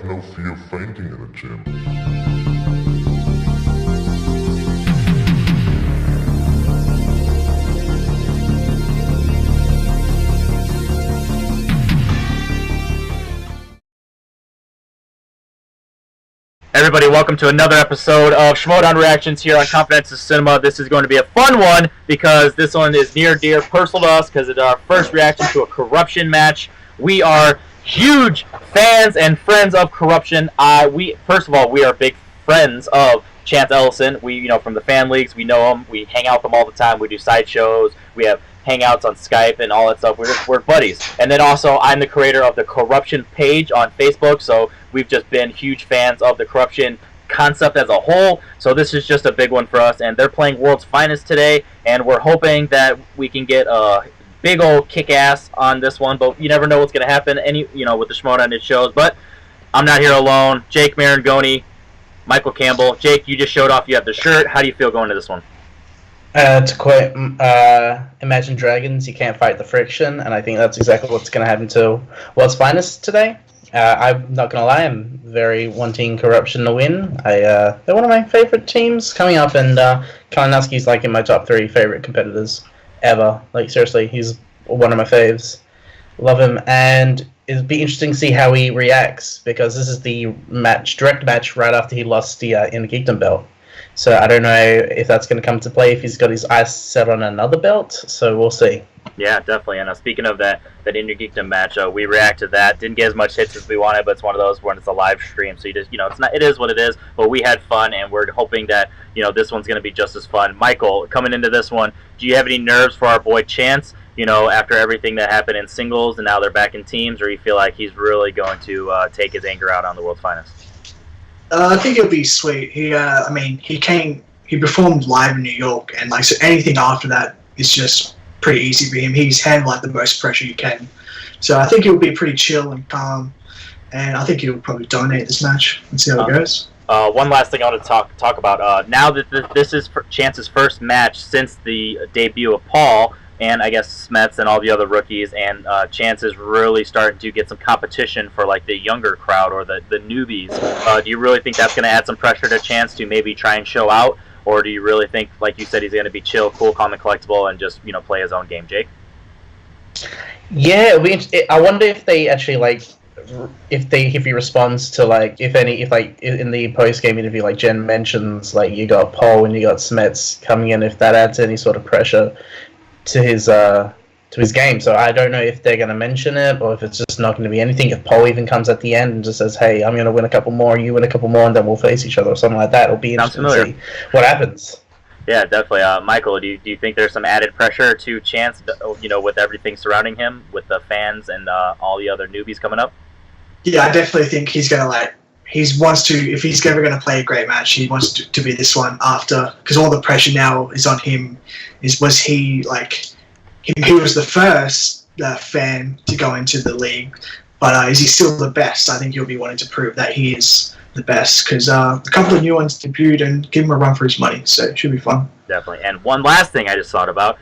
have no fear fainting in a gym. Everybody, welcome to another episode of Schmoedown Reactions here on Confidential Cinema. This is going to be a fun one because this one is near dear personal to us because it's our first reaction to a Korruption match. We are huge fans and friends of Korruption. First of all, we are big friends of Chance Ellison. We, from the fan leagues, we know him. We hang out with him all the time. We do side shows. We have hangouts on Skype and all that stuff. We're buddies. And then also, I'm the creator of the Korruption page on Facebook, so we've just been huge fans of the Korruption concept as a whole. So this is just a big one for us, and they're playing World's Finest today, and we're hoping that we can get a big old kick-ass on this one, but you never know what's going to happen with the Schmoedown it shows. But I'm not here alone. Jake Marangoni, Michael Campbell. Jake, you just showed off you have the shirt. How do you feel going to this one? To quote Imagine Dragons, you can't fight the friction, and I think that's exactly what's going to happen to World's Finest today. I'm not going to lie, I'm very wanting Korruption to win. They're one of my favorite teams coming up, and Kalinowski's like in my top 3 favorite competitors ever. Like, seriously, he's one of my faves. Love him, and it'll be interesting to see how he reacts, because this is the direct match right after he lost the Inner Geekdom belt. So I don't know if that's going to come to play, if he's got his eyes set on another belt, so we'll see. Yeah, definitely. And speaking of that Inner Geekdom match, we reacted to that. Didn't get as much hits as we wanted, but it's one of those when it's a live stream, so you just, it is what it is. But we had fun, and we're hoping that this one's going to be just as fun. Michael, coming into this one, do you have any nerves for our boy Chance? After everything that happened in singles, and now they're back in teams, or you feel like he's really going to take his anger out on the World's Finest? I think it'll be sweet. He performed live in New York, and so anything after that is just pretty easy for him. He's handled the most pressure you can, so I think it'll be pretty chill and calm, and I think he'll probably dominate this match and see how it goes. One last thing I want to talk about. Now that this is Chance's first match since the debut of Paul, and I guess Smets and all the other rookies, and Chance is really starting to get some competition for like the younger crowd or the newbies. Do you really think that's going to add some pressure to Chance to maybe try and show out, or do you really think, like you said, he's going to be chill, cool, calm, and collectible, and just play his own game, Jake? Yeah, I wonder if they actually if he responds to if in the post game interview, like Jen mentions, you got Paul and you got Smets coming in, if that adds any sort of pressure to his game. So I don't know if they're going to mention it, or if it's just not going to be anything. If Paul even comes at the end and just says, "Hey, I'm going to win a couple more, you win a couple more, and then we'll face each other," or something like that, it'll be interesting to see what happens. Yeah, definitely. Michael, do you think there's some added pressure to Chance, with everything surrounding him, with the fans and all the other newbies coming up? Yeah, I definitely think he's going to if he's ever going to play a great match, he wants to be this one after, because all the pressure now is on him. He was the first fan to go into the league, but is he still the best? I think he'll be wanting to prove that he is the best, because a couple of new ones debuted and give him a run for his money, so it should be fun. Definitely. And one last thing I just thought about.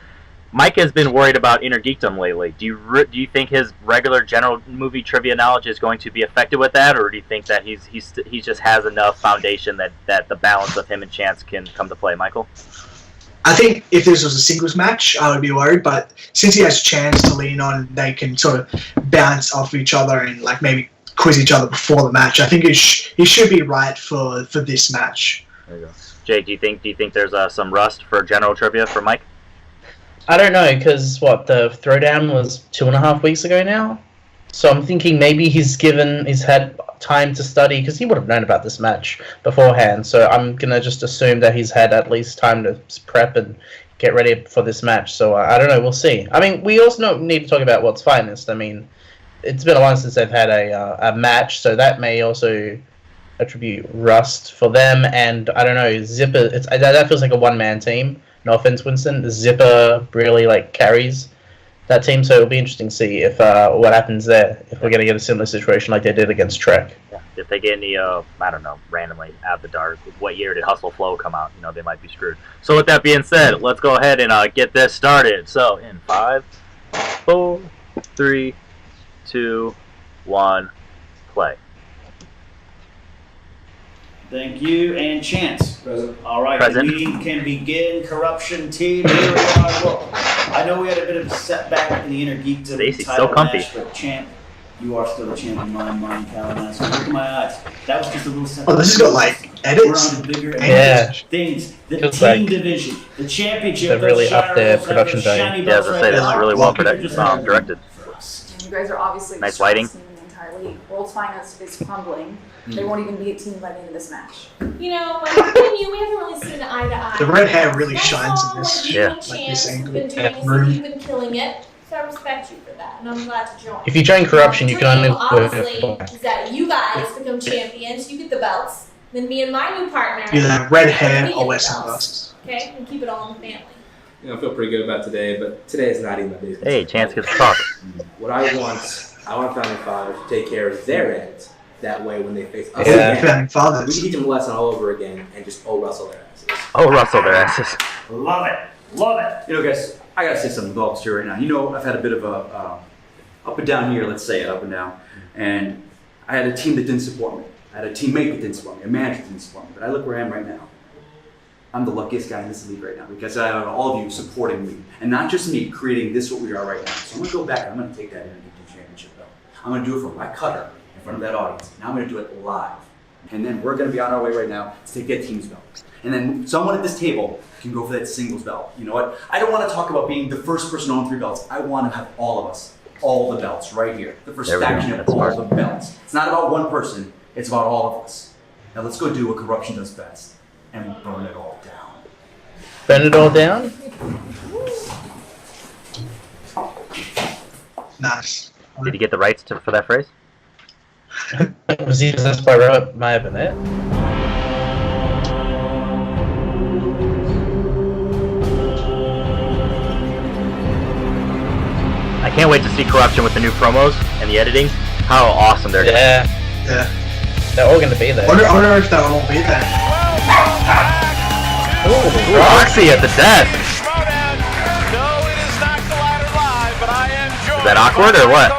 Mike has been worried about Inner Geekdom lately. Do you think his regular general movie trivia knowledge is going to be affected with that, or do you think that he just has enough foundation that the balance of him and Chance can come to play, Michael? I think if this was a singles match, I would be worried, but since he has Chance to lean on, they can sort of bounce off each other and maybe quiz each other before the match. I think he should be right for this match. There you go. Jake, do you think there's some rust for general trivia for Mike? I don't know, because the throwdown was 2.5 weeks ago now, so I'm thinking maybe he's had time to study, because he would have known about this match beforehand. So I'm gonna just assume that he's had at least time to prep and get ready for this match. So I don't know, we'll see. I mean, we also need to talk about World's Finest. I mean, it's been a while since they've had a match, so that may also attribute rust for them. And I don't know, Zipper. That feels like a one-man team. No offense, Winston. Zipper really carries that team, so it'll be interesting to see if what happens there. If we're going to get a similar situation like they did against Trek. Yeah. If they get any, I don't know, randomly out of the dark, what year did Hustle Flow come out? They might be screwed. So with that being said, let's go ahead and get this started. So in 5, 4, 3, 2, 1, play. Thank you. And Chance. Present. All right, Present. the meeting can begin. Corruption team, here we are. Look, I know we had a bit of a setback in the Inner Geekdom Stacy's title so comfy. match, but Champ, you are still the champ in my mind, Kalinowski. Look at my eyes. That was just a little setback. Oh, this has got like We're edits. on to bigger and Yeah. bigger things. The Feels team like division, the championship. they've really those upped their shiny production belts, value. shiny Yeah, as belts I right say, this there. is really well Just directed. for us. You guys are obviously Nice the lighting. strongest team in the entire league. World's Finest is crumbling. They won't even be a team by the end of this match. You know, like me and you, we haven't really seen eye to eye. The red hair really That's shines all in this. what you Yeah. and Like Chance this have angle. been doing is Room. you've been killing it. So I respect you for that, and I'm glad to join. If you join Corruption, you can only Dream, obviously, work. is that you guys become champions, you get the belts, then me and my new partner. Either have red hair we get or the wear belts, sunglasses. Okay, and keep it all in the family. You know, I feel pretty good about today, but today is not even my business. Hey, Chance gets to talk. What I want Founding Fathers to take care of their end. That way, when they face us Yeah. again, Founding we Fathers. can teach them a lesson all over again and just wrestle their asses. Oh, Russell, their asses. Love it. Love it. You know, guys, I gotta say something about this here right now. You know, I've had a bit of a up and down here, let's say it, up and down. And I had a team that didn't support me. I had a teammate that didn't support me, a manager that didn't support me. But I look where I am right now. I'm the luckiest guy in this league right now because I have all of you supporting me. And not just me, creating this what we are right now. So I'm gonna go back and I'm gonna take that Intergeekdom Championship belt. I'm gonna do it from my cutter in front of that audience. Now I'm gonna do it live. And then we're gonna be on our way right now to take that team's belt. And then someone at this table can go for that singles belt. You know what? I don't want to talk about being the first person to own 3 belts. I want to have all of us, all the belts right here. The first There we go. faction of That's all smart. the belts. It's not about one person. It's about all of us. Now let's go do what Corruption does best and burn it all down. Burn it all down? Nice. Did you get the rights for that phrase? Was he possessed by Robert? May have been it. I can't wait to see Corruption with the new promos and the editing. How awesome they're Yeah, Yeah. they're all going to be there. I wonder if they'll all be there. Ooh, Roxy at the desk. Schmoedown. No, it is not Collider Live, but I am joined. Is that awkward or what?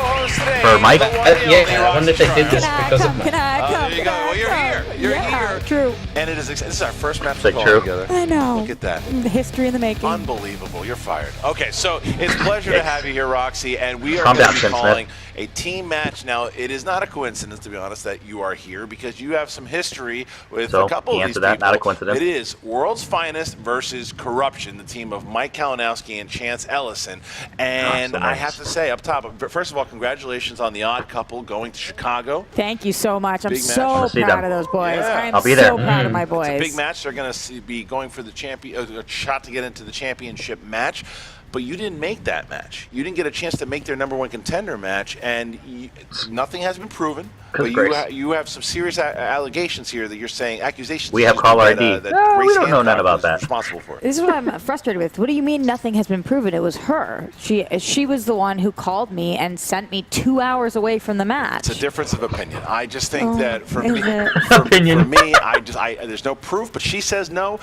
For Mike? yeah, I wonder if they did this because of Can I come? There you go. Well, you're here. You're here. True. And it is. This is our first match Like we've true. all together. I know. Look at that. The history in the making. Unbelievable. You're fired. Okay, so it's a pleasure to have you here, Roxy, and we are Calm going down, to be Tim Smith. calling a team match. Now, it is not a coincidence, to be honest, that you are here because you have some history with So, a couple he of these answered that, people. not a coincidence. It is World's Finest versus Corruption, the team of Mike Kalinowski and Chance Ellison. And Oh, so I nice. have to say up top, first of all, congratulations on the odd couple going to Chicago. Thank you so much. I'm Big match. so Wanna see proud them. of those boys. Yeah. I am I'll be there. so proud of my boys. It's a big match. They're going to be going for the a shot to get into the championship match. But you didn't make that match. You didn't get a chance to make their number one contender match, and nothing has been proven. But you have some serious allegations here that you're saying, accusations. We have that, caller ID. that No, we Grace don't know Hancock none about was that. Responsible for it. This is what I'm frustrated with. What do you mean nothing has been proven? It was her. She was the one who called me and sent me 2 hours away from the match. It's a difference of opinion. I just think that for is me, it? for Opinion. me, there's no proof, but she says no.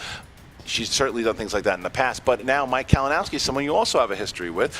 She's certainly done things like that in the past. But now Mike Kalinowski is someone you also have a history with.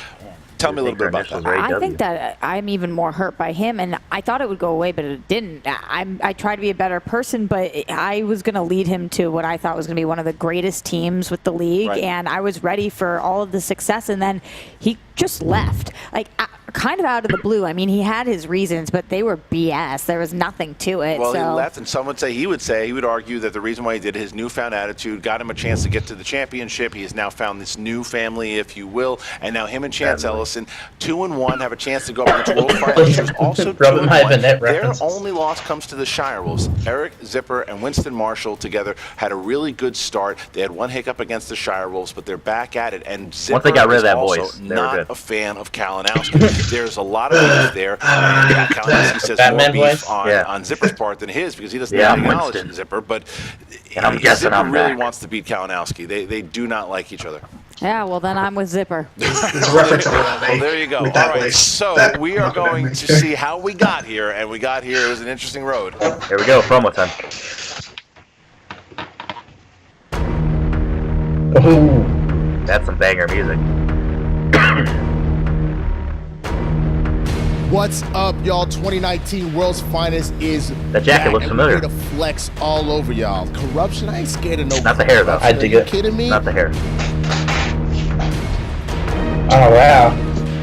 Tell me a little bit about that. I think that I'm even more hurt by him, and I thought it would go away, but it didn't. I tried to be a better person, but I was going to lead him to what I thought was going to be one of the greatest teams with the league, Right. and I was ready for all of the success, and then he just left, like kind of out of the blue. I mean, he had his reasons, but they were BS. There was nothing to it. Well, so. he left, and some would say he would argue that the reason why he did his newfound attitude got him a chance to get to the championship. He has now found this new family, if you will, and now him and Chance Ellison, 2-1, have a chance to go up against World Finals, which is also Robin might have a 2-1. net Their reference. only loss comes to the Shire Wolves. Eric Zipper and Winston Marshall together had a really good start. They had one hiccup against the Shire Wolves, but they're back at it. And Zipper Once they got rid of is that also voice, they were not good. a fan of Kalinowski. There's a lot of beef there. Kalinowski says more Batman beef voice? on Zipper's part than his because he doesn't Yeah, acknowledge Winston. Zipper. But And I'm guessing Zipper I'm really back. wants to beat Kalinowski. They do not like each other. Yeah, well, then I'm with Zipper. It's a reference I want to Well, make. there you go. All With that right, voice. so That- we are going to see how we got here, and we got here. It was an interesting road. Here we go, promo time. Ooh. That's some banger music. What's up, y'all? 2019 World's Finest is That jacket back, looks and familiar. we're here to flex all over y'all. Corruption, I ain't scared of no. Not the hair, though. I dig Are you it. kidding me? Not the hair. Oh wow.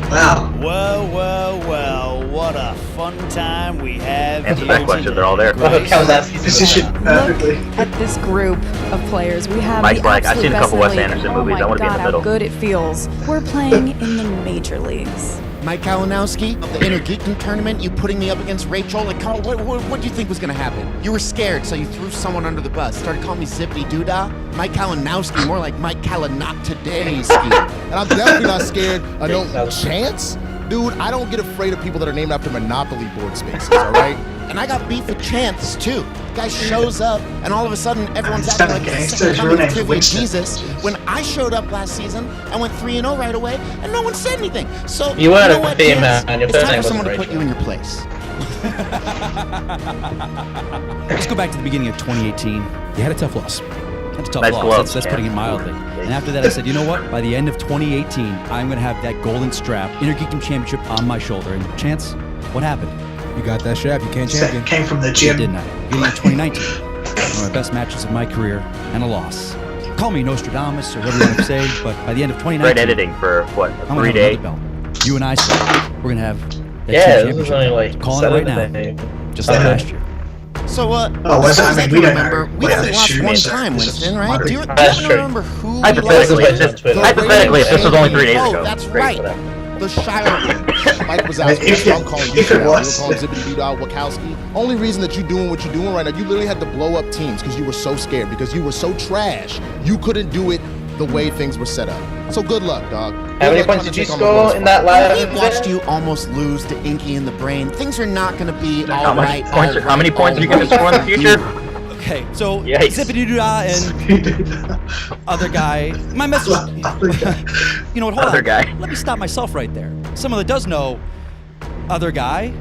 Wow. Well, what a fun time we have Answer here that question. today. They're all there. Oh, Kalinowski's Position perfectly. At this group of players, we have Mike's the like, I've absolute seen a best couple in the Wes league, Anderson and movies. Oh I my wanna be in the God, middle. how good it feels. We're playing in the major leagues. Mike Kalinowski, the Inner Geekdom tournament, you putting me up against Rachel, like, come on, what do you think was gonna happen? You were scared, so you threw someone under the bus, started calling me Zippity Doodah. Mike Kalinowski, more like Mike Kalinot today ski. And I'm definitely not scared of no chance. Dude, I don't get afraid of people that are named after Monopoly board spaces, all right? And I got beef with Chance, too. The guy shows up, and all of a sudden, everyone's acting like it's the second coming of Trivia Jesus. When I showed up last season, I went 3-0 right away, and no one said anything. So, You weren't know a what, theme Chance? man. Your It's first time name for someone to wasn't put you in your place. Let's go back to the beginning of 2018. You had a tough loss. That's a tough Nice loss. gloves, That's man. putting it mildly. And after that, I said, you know what? By the end of 2018, I'm going to have that golden strap, Inner Geekdom Championship on my shoulder. And Chance, what happened? You got that strap, you can't champion. Came from the I gym. did not. Beginning of 2019, one of my best matches of my career, and a loss. Call me Nostradamus or whatever you want to say, but by the end of 2019, Great editing for, what, a I'm gonna 3-day? have another belt. You and I said we're gonna have that Yeah, team this is championship. only like Calling it right now, Saturday. just like last year. So, Oh, as far as I I mean, can we don't remember, know we what haven't the lost shoot one is. time, This is Winston, right? Do you That's happen to true. remember who we Hypothetically, lost if to? hypothetically, if this was only 3 days Oh, ago. that's Great right. for them. The Shire. Mike was If asking, it- I'm calling you if it now. was- You were calling Zippity Doodah Wachowski. Only reason that you're doing what you're doing right now, you literally had to blow up teams because you were so scared, because you were so trash. You couldn't do it the way things were set up. So good luck, dog. How many points did you score in that last We watched you almost lose to Inky in the brain. Things are not going to be How all much right. points are- how many points are you going to score in the future? Okay, so Yikes. Zippity Doodah and other guy. My message. You know what? Hold Other on. guy. Let me stop myself right there. Someone that does know other guy.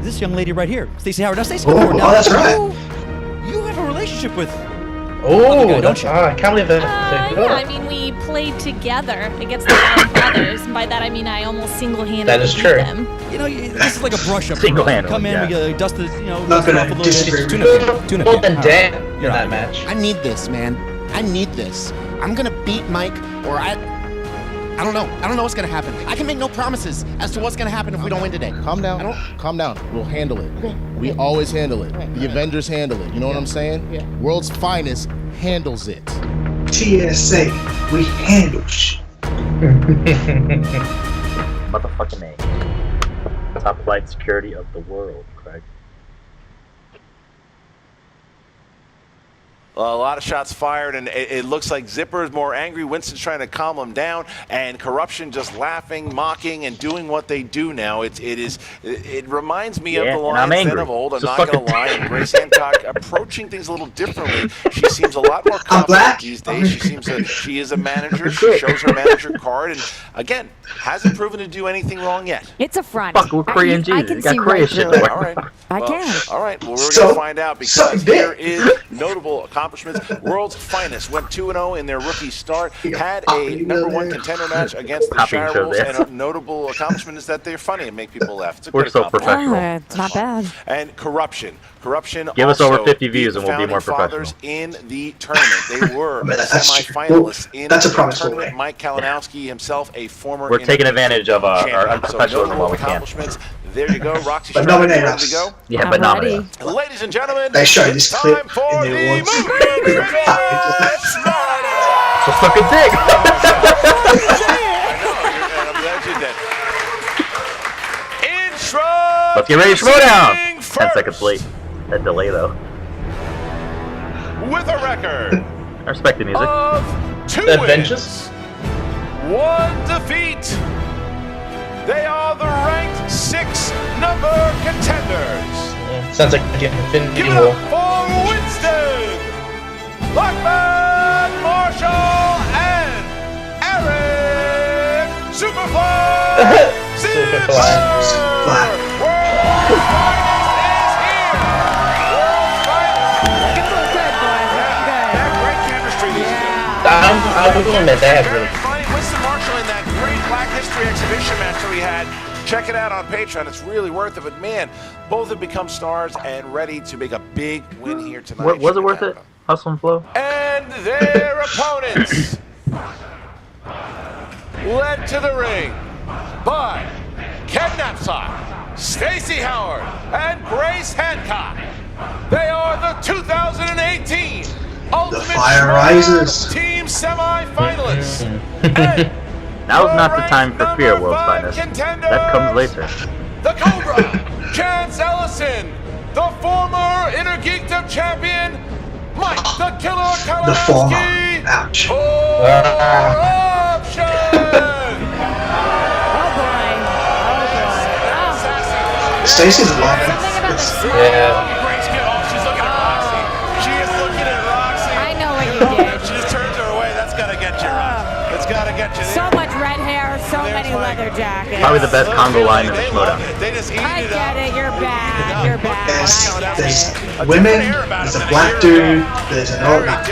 This young lady right here, Stacey Howard. Now, Stacey Howard. Now, that's right. You have a relationship with. Oh, don't that's you? I can't believe that. Yeah, I mean, we played together against the Allen brothers, and by that I mean I almost single-handedly That is beat true. them. You know, this is like a brush up. Single-handedly, Come in, yeah. we dust the, you know, Not dust it gonna off a little disagree bit. with Tune More up than game. Dan in You're that out. match. I need this, man. I need this. I'm going to beat Mike, or I don't know. I don't know what's going to happen. I can make no promises as to what's going to happen if we don't win today. Calm down. Calm down. We'll handle it. We always handle it. The Avengers handle it. You know what I'm saying? World's Finest handles it. TSA, we handle shit. Motherfucking name. Top flight security of the world, Craig. A lot of shots fired, and it looks like Zipper is more angry. Winston's trying to calm him down, and Korruption just laughing, mocking, and doing what they do now. It reminds me of Yeah, the and I'm Lions then angry. of old. I'm So not going fucking- to lie. And Grace Hancock approaching things a little differently. She seems a lot more confident black. these days. She is a manager. She shows her manager card, and again, hasn't proven to do anything wrong yet. It's a front. Fuck, we're Korean I Jesus. can You got see Korean right shit through to it. work. All right. I Well, can. All right. Well, we're So- going to find out so because big. there is notable accomplishments. World's Finest went 2-0 in their rookie start. Had a number one contender match against the Popping Shire show Wolves, there. and a notable accomplishment is that they're funny and make people laugh. It's a We're good so accomplishment. professional. It's not bad. And Korruption. Give us also over 50 beat views the and we'll be more Founding Fathers professional. in the tournament. They were But that's true. semi-finalists in That's a the promise tournament. away. Mike Kalinowski himself, a former We're taking advantage of our champion. unprofessionalism So while notable we can. accomplishments. There you go, Roxy. But Strider, nominate ready us. to go? Yeah, I'm but nominate ready. us. Ladies and gentlemen, They showed it's this clip time for in the the awards. movie We were trivia Schmoedown. So suck a dick. I'm glad you did. Intro. Let's get ready to Schmoedown. 10 first. seconds late. That delay though. With a record I respect the music. of 2 The Adventures? wins, 1 defeat. They are the ranked 6 number contenders. Sounds like an Infinity Give it War. up for Winston, Blackman, Marshall, and Eric Superfly. Superfly. Black. World's Finest is here. World's Finest. They have great chemistry, these two. I will admit they have really. Very funny. Winston Marshall in that great Black History exhibition match that we had Check it out on Patreon. It's really worth it. But man, both have become stars and ready to make a big win here tonight. Was it worth it? Hustle and flow. And their opponents, led to the ring by Ken Knapsack, Stacey Howard, and Grace Hancock. They are the 2018 Ultimate Fire Rises Team semi-finalists. Now's not the time for fear, World's Finest. That comes later. The Cobra, Chance Ellison, the former Inner Geekdom champion, Mike the Killer Kalinowski. Ouch. Korruption. Stacey's alive. Yeah. She's looking at Roxy. She is looking at Roxy. I know what you did. She just turns her away. That's gotta get you, Rox. It's gotta get you. So much red hair, so many leather jackets. Probably the best Congo line in the Schmoedown. They just eat I it get up. it, you're bad, you're bad. There's women, there's a black dude, there's an old man.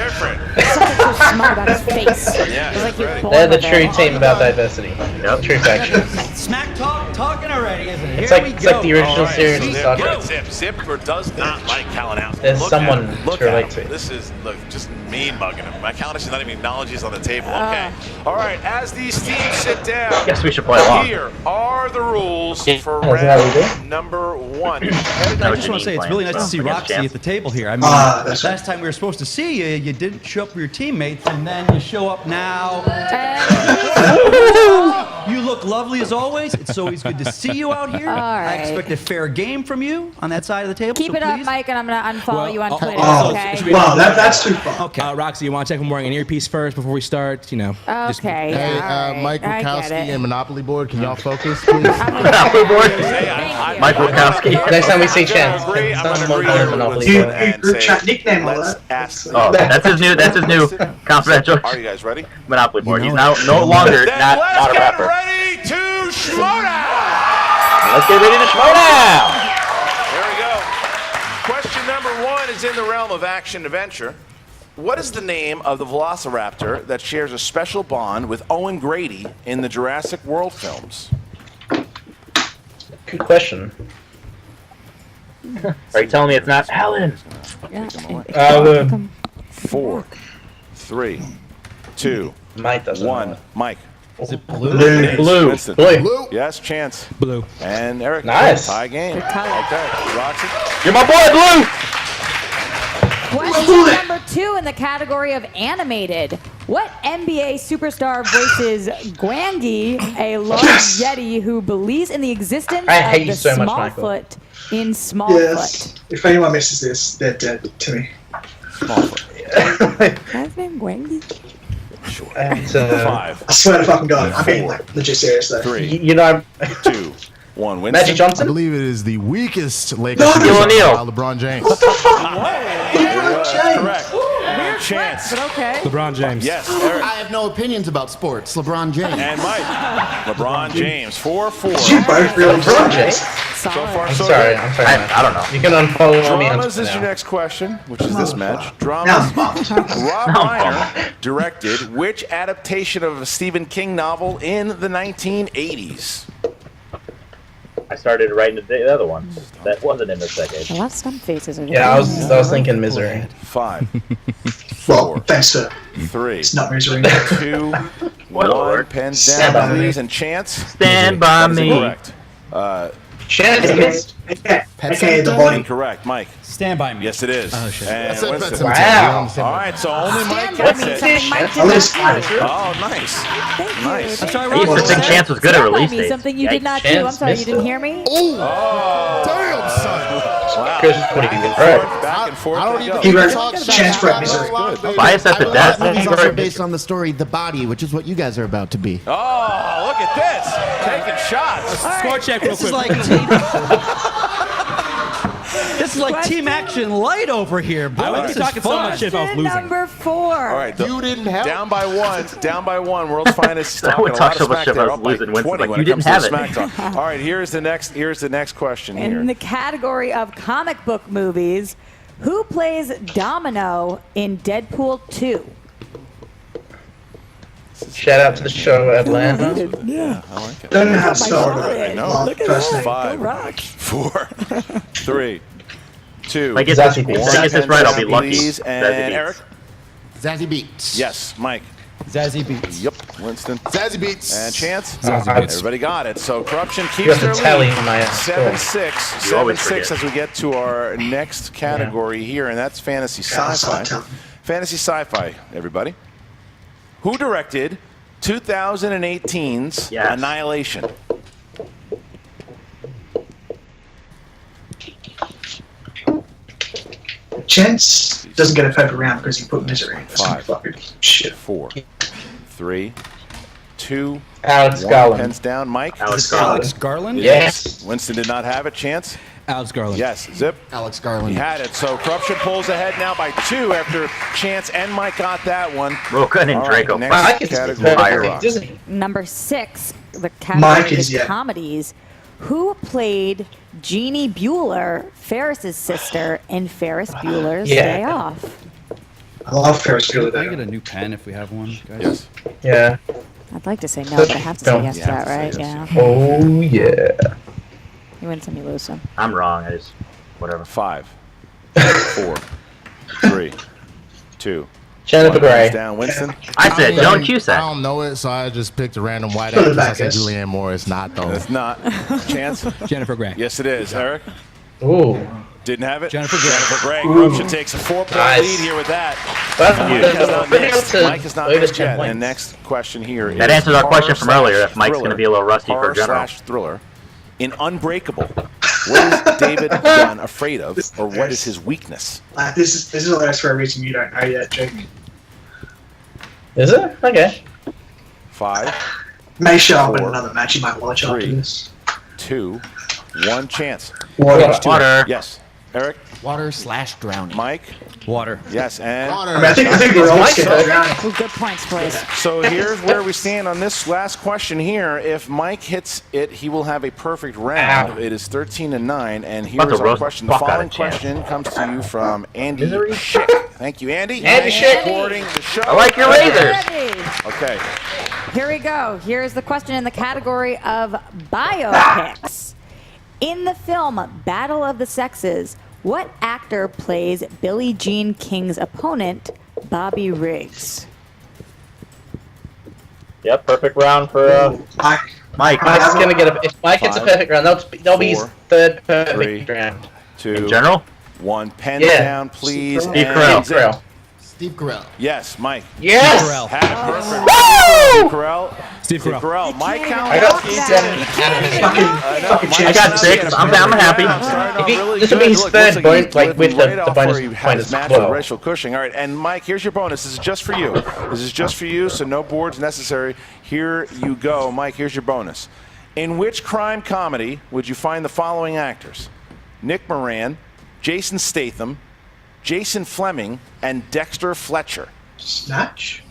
Something so smart about his face. Yeah, It's like you're born They're the with true it. team about diversity. Yep. True faction. Smack talk, talking already, isn't it? It's like the original series of Star Trek. Zip does not like Kalinowski. There's Look someone at him. Look to at relate him. to. This is just mean mugging him. My Kalinowski's not even acknowledging he's on the table. Okay. All right. As these teams sit down, Guess we should play along. here are the rules for That's how we do. round number 1. I just want to say it's really nice to see Against Roxy Chance. at the table here. I mean, that's last time we were supposed to see you, you didn't show up for your teammates, and then you show up now. You look lovely as always. It's always good to see you out here. All I right. expect a fair game from you on that side of the table. Keep so it up, please. Mike, and I'm going to unfollow you on Twitter, Oh, okay? wow, that's too far. Okay. Roxy, you want to check I'm wearing an earpiece first before we start? You know. just- Okay. Hey, all right. Mike I get Wachowski it. and Monopoly Board, can y'all focus, please? Monopoly board. Thank you. Mike Wachowski. Next time we see Chance, agree. I'm someone gonna more agree Monopoly You, Board. and group say, chat nickname all let's that. ask them. Oh, that's his new confidential Are you guys ready? Monopoly board. He's now no longer Then not let's a get rapper. ready to Schmoedown. Let's get ready to Schmoedown. There we go. Question number 1 is in the realm of action adventure. What is the name of the velociraptor that shares a special bond with Owen Grady in the Jurassic World films? Good question. Are you telling me it's not Alan? Uh, 4, 3, 2, Mike doesn't 1. know. Mike. Is it blue? Blue. Winston. Blue. Yes, Chance. Blue. And Eric. Nice. Tie game. Good color. Okay, Roxy. You're my boy, Blue. Question number 2 in the category of animated. What NBA superstar voices Gwangi, a large yeti who believes in the existence I hate of you the so much, Michael. Smallfoot in Smallfoot? Yes. If anyone misses this, they're dead to me. What's his name? Gwangi? And, 5, I swear to fucking God, I'm being like legit serious though. 3, you know, 2, 1. Winston. Magic I Johnson. believe it is the weakest Lakers No, superstar, O'Neal. LeBron James. That's correct. Chance. But okay. LeBron James. Yes, Eric. I have no opinions about sports. LeBron James. And Mike. LeBron James. 4-4. You both really LeBron James. So far, I'm so sorry. good. I'm sorry. Mike. I don't know. You can unfollow me on Dramas Twitter is your now. next question, which is this match. Now Dramas. I'm bummed. Rob Reiner directed which adaptation of a Stephen King novel in the 1980s? I started writing the other one. That wasn't in this decade. A lot of stump faces are Yeah, I was thinking Misery. 5, Well, 4, thanks to 3, it's not misery. 2, Well, 1. Lord. Pens Stand down, by me. please. And Chance. Stand by That is me. Correct. Chance. Okay, the body. Incorrect. Mike. Stand by me. Yes, it is. Oh, shit. And That's it, Winston. that's it. Wow. All right, so only Mike Stand by gets me. it. Something Mike At did least not do. Oh, nice. Thank you. Nice. I'm sorry, I used to Roxy. think Chance was good at Stand by release me, dates. something you did not do. Chance I'm sorry, you missed didn't it. hear me? Oh. Damn, son. Wow. Chris, what do you think? Right. Back and forth. I don't they even go. He wrote talk Chance for misery. Bias at the I death. believe movies also based on the story The Body, which is what you guys are about to be. Oh, look at this. Taking shots. Score check real This is quick. like team. This is like team action light over here. Boy, I wouldn't this be is talking so fun. much shit if I was Question losing. number 4. All right. You didn't help. Down by one. Down by one. World's finest. I Talking would a talk lot of so much smack shit there. about Up by losing. Winston's 20 like, when you it comes didn't to the have smack it. talk. All right. Here's the next question In here. the category of comic book movies, who plays Domino in Deadpool 2? Shout out to the show, Atlanta. Yeah, I like it. Don't know how to spell I it. know. Look at that. 5, 4, 3, 2. If I get this right, I'll be lucky. Please, and Eric. Zazzy Beats. Yes, Mike. Zazzy Beats. Yep, Winston. Zazzy Beats. And Chance. Zazzy Beats. Everybody got it. So Korruption You keeps got their the tally lead. in my 7-6. You always 7-6 forget. as we get to our next category here, and that's fantasy sci-fi. Fantasy sci-fi, everybody. Who directed 2018's Annihilation? Chance doesn't get a perfect round because he put Misery. That's 5, fucking shit. 4, 3, 2, Alex 1. Garland. Pens down. Mike. Alex Garland? Yes. Winston did not have it. Chance. Alex Garland. Yes. Zip. Alex Garland. He had it. So Korruption pulls ahead now by 2 after Chance and Mike got that one. Rokan and Draco. Next category. Number 6, the Mike category is, is comedies. Who played Jeannie Bueller, Ferris's sister, in Ferris Bueller's Day Off? I love Ferris Bueller. Can I get a new pen if we have one, guys? Yes. Yeah. I'd like to say no, but I have to say yes to that, right? Yeah. Oh, yeah. You win some, you lose some. I'm wrong. I just whatever. 5, 4, 3, 2. Jennifer Grey. Down, Winston. I said Joan Cusack. I don't know it, so I just picked a random white actress. I said Julianne Moore. It's not though. It's not. Chance. Jennifer Grey. Yes, it is. Eric. Ooh. Didn't have it. Jennifer Grey. Jennifer Grey. Korruption takes a 4-point lead here with that. Mike is not missed yet. And next question here is That answers our question from earlier. If Mike's going to be a little rusty for general. Thriller. In Unbreakable, what is David Dunn afraid of, or what is his weakness? This is hilarious for a reason you don't know yet, Jake. Is it? Okay. 5. May show up in 4, another match. You might watch after 3, this. 2, 1. Chance. Water. Yes. Eric. Water/drowning. Mike. Water. Yes, and I mean, I think we're all scared of Ooh, good points, boys. so here's where we stand on this last question here. If Mike hits it, he will have a perfect round. It is 13-9, and here is our question. The following question comes to you from Andy Schick. Thank you, Andy. Andy Schick. Recording the show. I like your razors. Okay. Here we go. Here's the question in the category of biopics. In the film Battle of the Sexes, what actor plays Billie Jean King's opponent, Bobby Riggs? Yep, perfect round for Mike. Mike's gonna get a. If Mike gets a perfect round, that'll be his 3rd perfect 3, round. 2. In general? 1. Pen Yeah. down, please. Steve and Carell. Zip. Steve Carell. Yes, Mike. Yes. Carell. Had it perfect. Steve Carell. Steve Carell. Mike I got Kalinowski. 7 out of 10. I got 6. I'm happy. This will be his 3rd point, like with the bonus point as match well. with Rachel Cushing. All right, and Mike, here's your bonus. This is just for you. This is just for you, so no boards necessary. Here you go, Mike. Here's your bonus. In which crime comedy would you find the following actors? Nick Moran, Jason Statham, Jason Fleming, and Dexter Fletcher. Snatch.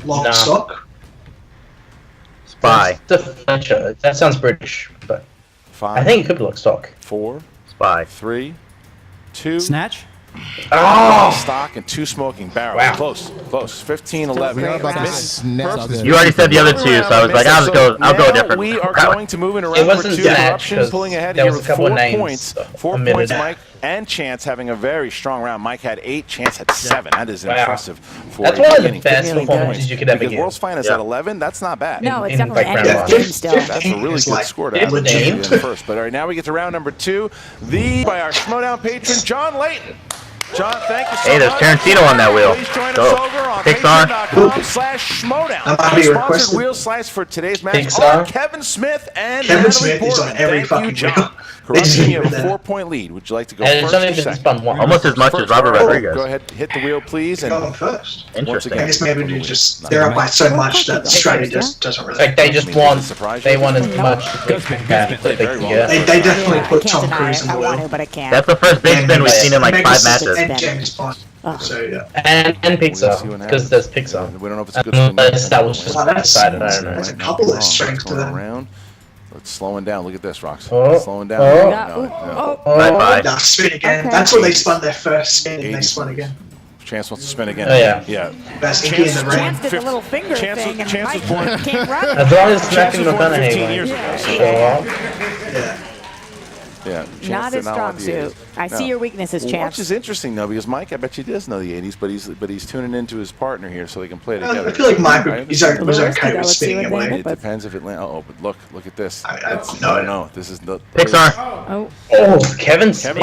Long stock. Spy. That sounds British, but 5. I think it could be like stock. 4. Spy. 3, 2. Snatch? Oh! Stock and 2 smoking barrels. Wow. Close. 15-11. We are about to snatch this. You already said the other 2, so I was like, I'll go different. We are route. going to move into It round number wasn't 2. Snatch, Korruption 'cause pulling ahead there here was a with couple 4 of names points. 4 omitted. points, Mike and Chance having a very strong round. Mike had 8, Chance had 7. That is impressive. For That's a one of the beginning. best 15 performances points. you could ever Because get. World's Finest at 11, that's not bad. No, it's in definitely like round anybody's one. game still. That's a really good score to have legit. in first. But all right, now we get to round number 2. By our Schmoedown patron, John Layton. John, thank you so Hey, there's much. Tarantino on that wheel. Please join Go. us over on Pixar. patreon.com/Schmoedown. That might be Sponsored requested. wheel slice for today's match Pixar. are Kevin Smith and Kevin Natalie Smith is Portman. on every Thank fucking you, John. wheel. Corruption, you have a That. 4-point lead. Would you like to go And it's first only or been second? spun once. Almost as much as Robert All right, Rodriguez. Go ahead, hit the wheel, please. And Go on first. once Interesting. again, I guess maybe they just they're up by so much that Australia just doesn't really. Like they just Does it want, surprise you? they want as much Good spin, good that spin. they Very can well. get. They definitely I put can't Tom deny Cruise it. in I the want wheel. to, but I can't. That's the first big spin we've seen in like 5 matches. And James Bond. So yeah. And We'll see Pixar, what because happens. there's Pixar. We don't know if it's a good spin. Unless that was just Well, that's- decided, I don't know. There's a couple of strengths to Going them. around. It's slowing down. Look at this, Rox. Oh. Slowing down. Oh. No, no. Bye-bye. Nah, spin again. Okay. That's what they spun their first spin and they spin again. Chance wants to spin again. Oh, yeah. Yeah. Best Inky in the ring. Chance did the little finger thing and Chance was Mike born. can't run. As long as Chance Matthew was born McConaughey 15 years ago. Yeah. Yeah. Chance Not did his know strong the suit. 80s. I see your weaknesses, Which Chance. is interesting though, because Mike, I bet you does know the '80s, but he's tuning into his partner here so they can play together. I feel like Mike Right? was okay with spinning away. It depends if it lands. Oh, but look at this. No. This is the Pixar. Oh, Kevin Smith.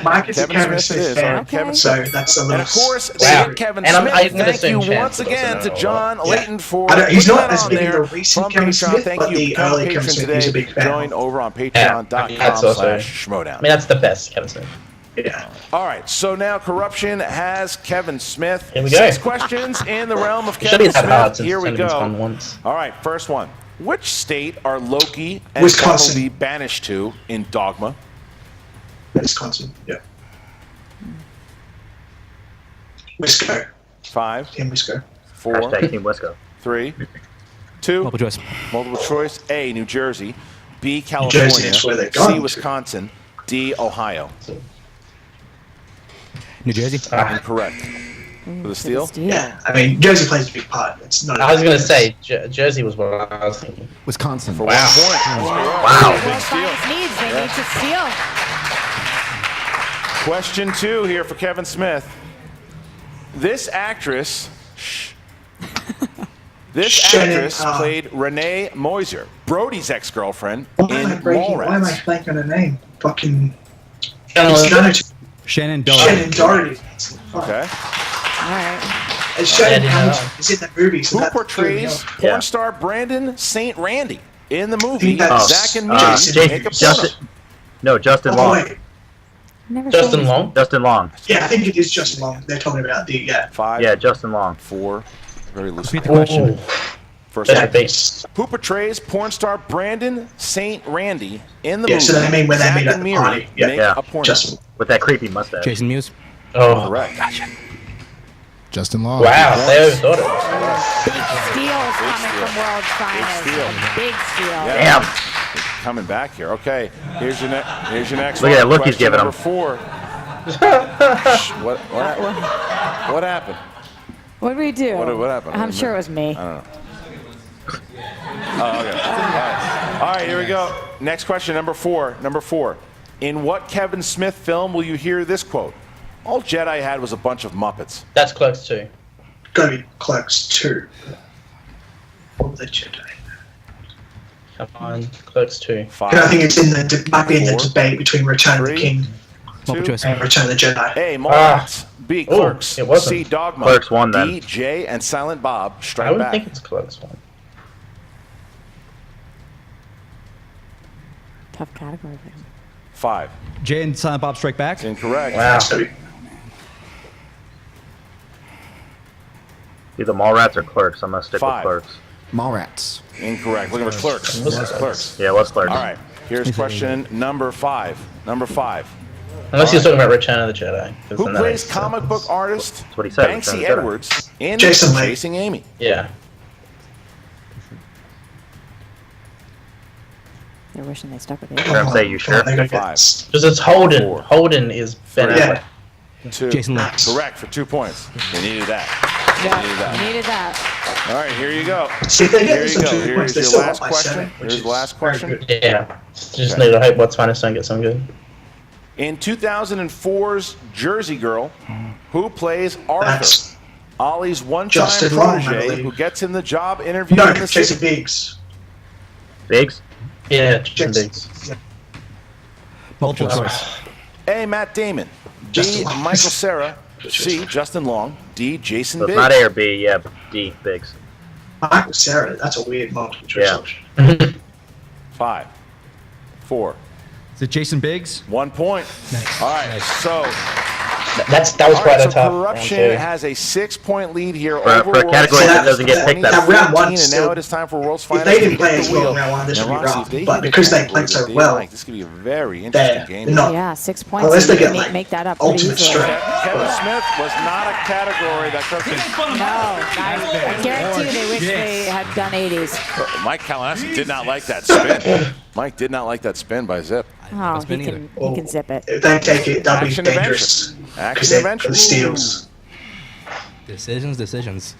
Mike is a Kevin Smith. Smith fan. Okay. Kevin So Smith. that's a little. And of course, Wow. Kevin And Smith. I'm gonna Thank assume you Chance once again doesn't to know. John Layton for He's putting not that as on big there as the recent from Kevin Patreon. Smith, Thank but you. the Become a early Kevin patron Smith, today. he's a big fan. Join over on Yeah, that's also- patreon.com/Schmoedown. I mean, that's the best Kevin Smith. Yeah. All right, so now Korruption has Kevin Smith. Here we go. 6 questions in the realm of Should Kevin be that hard Smith. since Here we it's only been go. spun once. All right, first one. Which state are Loki and Wisconsin. Bumblebee banished to in Dogma? Wisconsin. Yeah. Wisco. 5, Team Wisco. 4, Hashtag Team Wisco. 3, 2. Multiple choice. Multiple choice. A, New Jersey. B, Jersey California. is where they're going C, to. Wisconsin. D, Ohio. New Jersey. Incorrect. For the steal? Yeah. I mean, Jersey plays a big part. It's not. I was going to say, Jersey was what I was thinking. Wisconsin. For 1 Wow. point. Wow. Big steal. needs. They need to steal. Question 2 here for Kevin Smith. This actress, Shannon, played Renee Moiser, Brody's ex-girlfriend Why am I in breaking? Why am I Mallrats. blanking on her name? Fucking. Shannon Shannon Doherty. Doherty. Okay. All right. And Shannon Yeah, Hamilton is in the movie. So Who that's portrays Yeah. porn star Brandon St. Randy in the movie that's- Zack and Jason- Miri Make a Justin. No, Justin Oh, Long. wait. Never Justin seen Long? Justin Long. Yeah, I think it is Justin Long. They're talking about the 5, Yeah, Justin Long. 4, very loose. Repeat the question. First Better one. base. Who portrays porn star Brandon St. Randy in the Yeah, movie so they mean when they Zack meet at and the Miri party. Yeah. Make Yeah. a porn Justin. With that creepy mustache. Jason Mewes. Oh, Correct. Justin Long. wow. They overthought it. Big steals coming from World Finest. steal. Big steal. Yeah. Damn. Coming back here. Okay, here's your next Look one. at that look he's Question giving number him. 4. What happened? What did we do? What happened? I'm sure it was me. I don't know. Oh, okay. All right, here we go. Next question, number 4. Number 4. In what Kevin Smith film will you hear this quote? All Jedi had was a bunch of Muppets. That's Clerks 2. Gotta be Clerks 2. Or the Jedi. Come on, Clerks 2. 5, I think it's in the might be in the 4, debate between Return of the 3, King Multiple 2, choice. and Return of the Jedi. A, Mallrats. B, Oh, Clerks. it wasn't. C, Dogma. Clerks won then. D, Jay and Silent Bob I Strike would Back. think it's Clerks 1. Tough category. 5. Jay and Silent Bob Strike Back. Incorrect. Wow. Either Mallrats or Clerks. I'm gonna stick 5. with Clerks. Mallrats. Incorrect. Looking for Clerks. Clerks. Yeah, what's Clerks? All right. Here's question number 5. Number 5. Unless you're talking about Return of the Jedi. 'cause Who then that plays makes sense. comic book artist what he said, Return of Banksy the Jedi. Edwards in Jason Lee. Chasing Amy? Yeah. They're wishing they stuck with it. Sure, I'm saying you sure? They got 5, Because it's Holden. 4, Holden is Ben Yeah. Affleck. 2. Jason Lee. Correct for 2 points. You needed that. Yeah, needed that. All right, here you go. See, if they Here get you some go. 2 Here's points, they your still last got by question. 7, which Here's is the last very question. good. Yeah. Just Okay. need to hope What's Finest don't get some good. In 2004's Jersey Girl, who plays Arthur? That's Ollie's one-time Justin Long, I protege believe. who gets him the job interview no, in the Jason city. Biggs. Biggs? Yeah, Jason Jason. Biggs. Multiple choice. A, Matt Damon. B, Justin Long. Michael Cera. C, Justin Long. D, Jason So it's Biggs. not A or B. Yeah, but D. Biggs. Michael Cera. That's a weird multiple choice Yeah. option. 5, 4, Is it Jason Biggs? 1 point. Nice. All right, so That was all quite right, a so tough Korruption round, too. has a 6-point lead here For over a category that doesn't get picked that up. round one and now still- it is time for World's If Finest. they didn't play to as hit the well wheel. in round one, this Now, would be Roxy, rough. if they But hit the because they category played so that well, like, this could be a very interesting game. they're not. Yeah, 6 points. Unless they You get can like make that up pretty ultimate easily. strength. Kevin Smith was not a category that No, I guarantee you they wish they had done 80s. Mike Kalinowski did not like that spin. Mike did not like that spin by Zip. Oh, he can zip it. If they take it, that'll be Action dangerous. adventure. Action Because they're adventure. the steals. Decisions.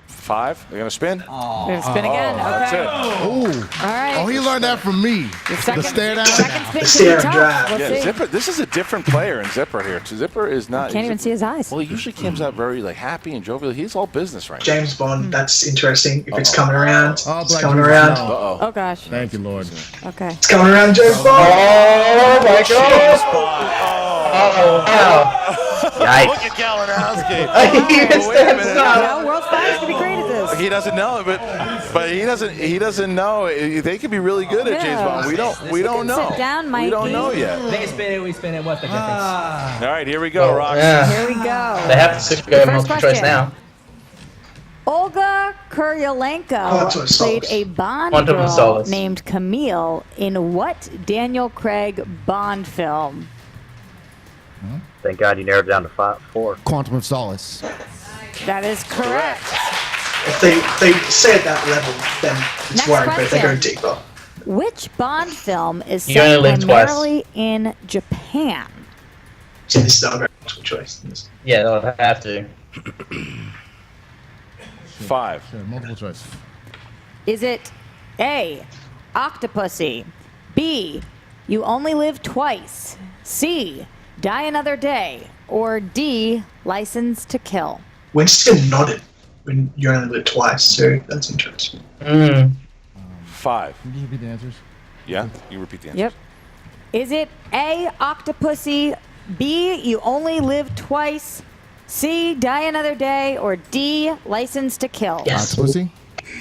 5. They're gonna spin. Gonna spin again. Okay. That's it. Oh. All right. Oh, he learned that from me. second- The stare down. Second spin The could stare be tough. drive. We'll Yeah, see. Zipper. This is a different player in Zipper here. Zipper is not. Can't even see his eyes. Well, he usually comes out very like happy and jovial. He's all business right now. James Bond. That's interesting. If it's coming around, Oh, it's Black coming Jesus, around. no. Uh-oh. Oh gosh. Thank you, Lord. Okay. It's coming around, James Bond. Oh my god! Oh wow! Look at Kalinowski. He missed Wait a that minute. stop. No, World's Finest could be great at this. He doesn't know, but he doesn't know. They could be really good at James Bond. We don't know. Sit down, We don't Mikey. know yet. They spin it, we spin it. What's the difference? All right, here we go, Rock. Yeah. Here we go. They have to go First multiple choice question. now. Olga Kuryalenko Quantum of played Solace. a Bond Quantum of girl Solace. named Camille in what Daniel Craig Bond film? Thank God you narrowed it down to 4. Quantum of Solace. That is correct. If they say at that level, then it's Next worrying. But if they go question. deeper, Which Bond film is You only set live twice. primarily in Japan? so this is not a very multiple choice. Yeah, they'll have to. 5. Sure, multiple choice. Is it A, Octopussy, B, You Only Live Twice, C, Die Another Day, or D, License to Kill? Winston nodded when you only live twice, so that's interesting. 5. Can you repeat the answers? Yeah, you repeat the answer. Yep. Is it A, Octopussy, B, You Only Live Twice, C, Die Another Day, or D, License to Kill? Yes. Octopussy?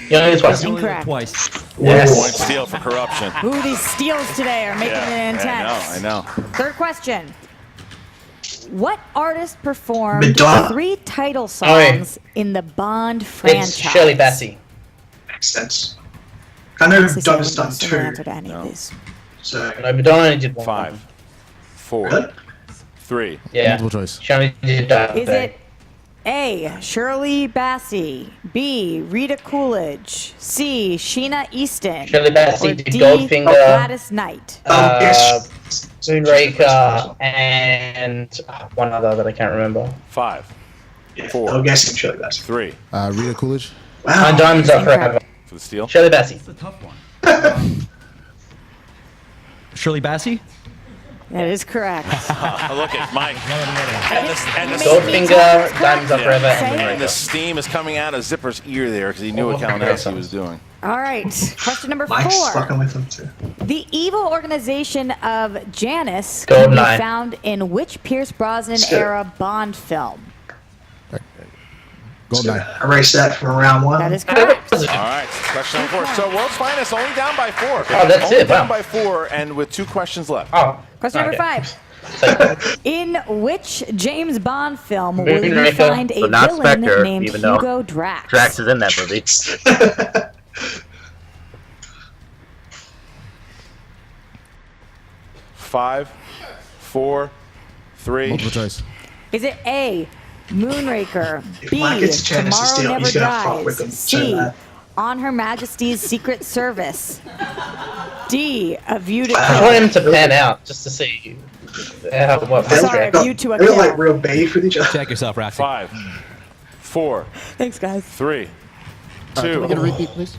You only live twice. Incorrect. Twice. Yes. Point steal for Corruption. Ooh, these steals today are making it intense. I know. Third question. What artist performed Madonna. 3 title songs in the Bond franchise? It's Shirley Bassey. Makes sense. I know Honestly, I Donna's wouldn't done know the 2, answer to any of these. so No, Madonna only did one. 5. 4. Really? 3. Yeah. Multiple choice. She only did that. Is it A, Shirley Bassey, B, Rita Coolidge, C, Sheena Easton, Shirley Bassey or did D, Goldfinger. Gladys Knight? yes. Moonraker and one other that I can't remember. 5. Yeah, 4. I'm guessing Shirley Bassey. 3. Rita Coolidge. Wow. And Diamonds Up Forever. For the steal. Shirley Bassey. It's a tough one. Shirley Bassey? That is correct. Look at Mike. And the Goldfinger, Diamonds Up Forever, and And the Moonraker. steam is coming out of Zipper's ear there because he knew what Kalinowski was doing. All right. Question number Mike's 4. fucking with them too. The evil organization of Janus Goldeneye. can be found in which Pierce Brosnan era Bond film? Goldeneye. Erase that from round 1. That is correct. All right, question number 4. So World's Finest only down by 4. Oh, that's only it, down wow. by 4 and with 2 questions left. Oh. Question number okay. 5. In which James Bond film will you Moonraker. find a So not villain Spectre, named even though Hugo Drax? Drax is in that movie. 5, 4, 3. Multiple choice. Is it A, Moonraker, If B, Mike gets a chance to Tomorrow steal, Never he's gonna fuck with Dies, them, C, so that- On Her Majesty's Secret Service, D, A View to I Kill? want him to pan out just to see what Sorry, happens. View to a They're Kill. like real beef with each other. Check yourself, Roxy. 5, 4, Thanks, guys. 3, Can 2. we get a repeat, please?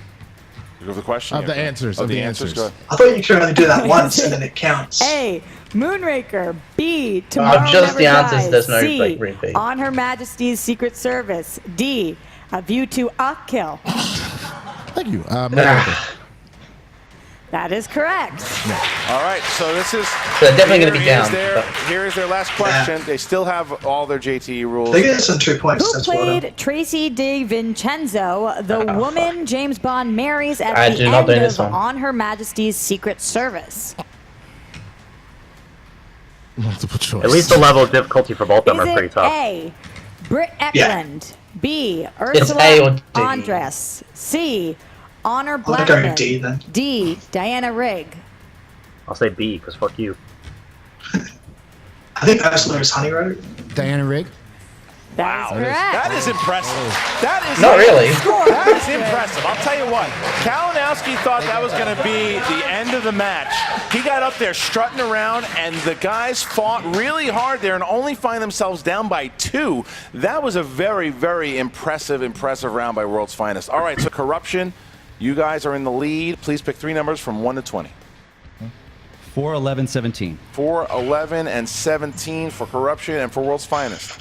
You go for the question? Of the answers, Of of the the answers. answers. Go ahead. I thought you could only do that once and then it counts. A, Moonraker, B, Tomorrow just Never the answers, Dies, there's no, C, like, repeat. On Her Majesty's Secret Service, D, A View to a Kill. Thank you. Moonraker. That is correct. All right, so this is. So they're definitely gonna be here is down, their- but- Here is their last question. They still have all their JTE rules. They get some 2 points. Who That's well done. played Tracy DiVincenzo, the woman James Bond marries at I the do not know end this of one. On Her Majesty's Secret Service? Multiple choice. At least the level of difficulty for both of them Is are pretty it tough. A, Britt Eklund, B, It's Ursula A or D. Andress, C, Honor I'm gonna go Blackman, with D then. D, Diana Rigg? I'll say B, because fuck you. I think Ursula is Honey Road. Diana Rigg. That is correct. That is impressive. That is Not really. That is impressive. I'll tell you what. Kalinowski thought that was going to be the end of the match. He got up there strutting around, and the guys fought really hard there and only find themselves down by 2. That was a very, very impressive round by World's Finest. All right, so Korruption, you guys are in the lead. Please pick 3 numbers from 1 to 20. 4, 11, 17. 4, 11, and 17 for Korruption, and for World's Finest.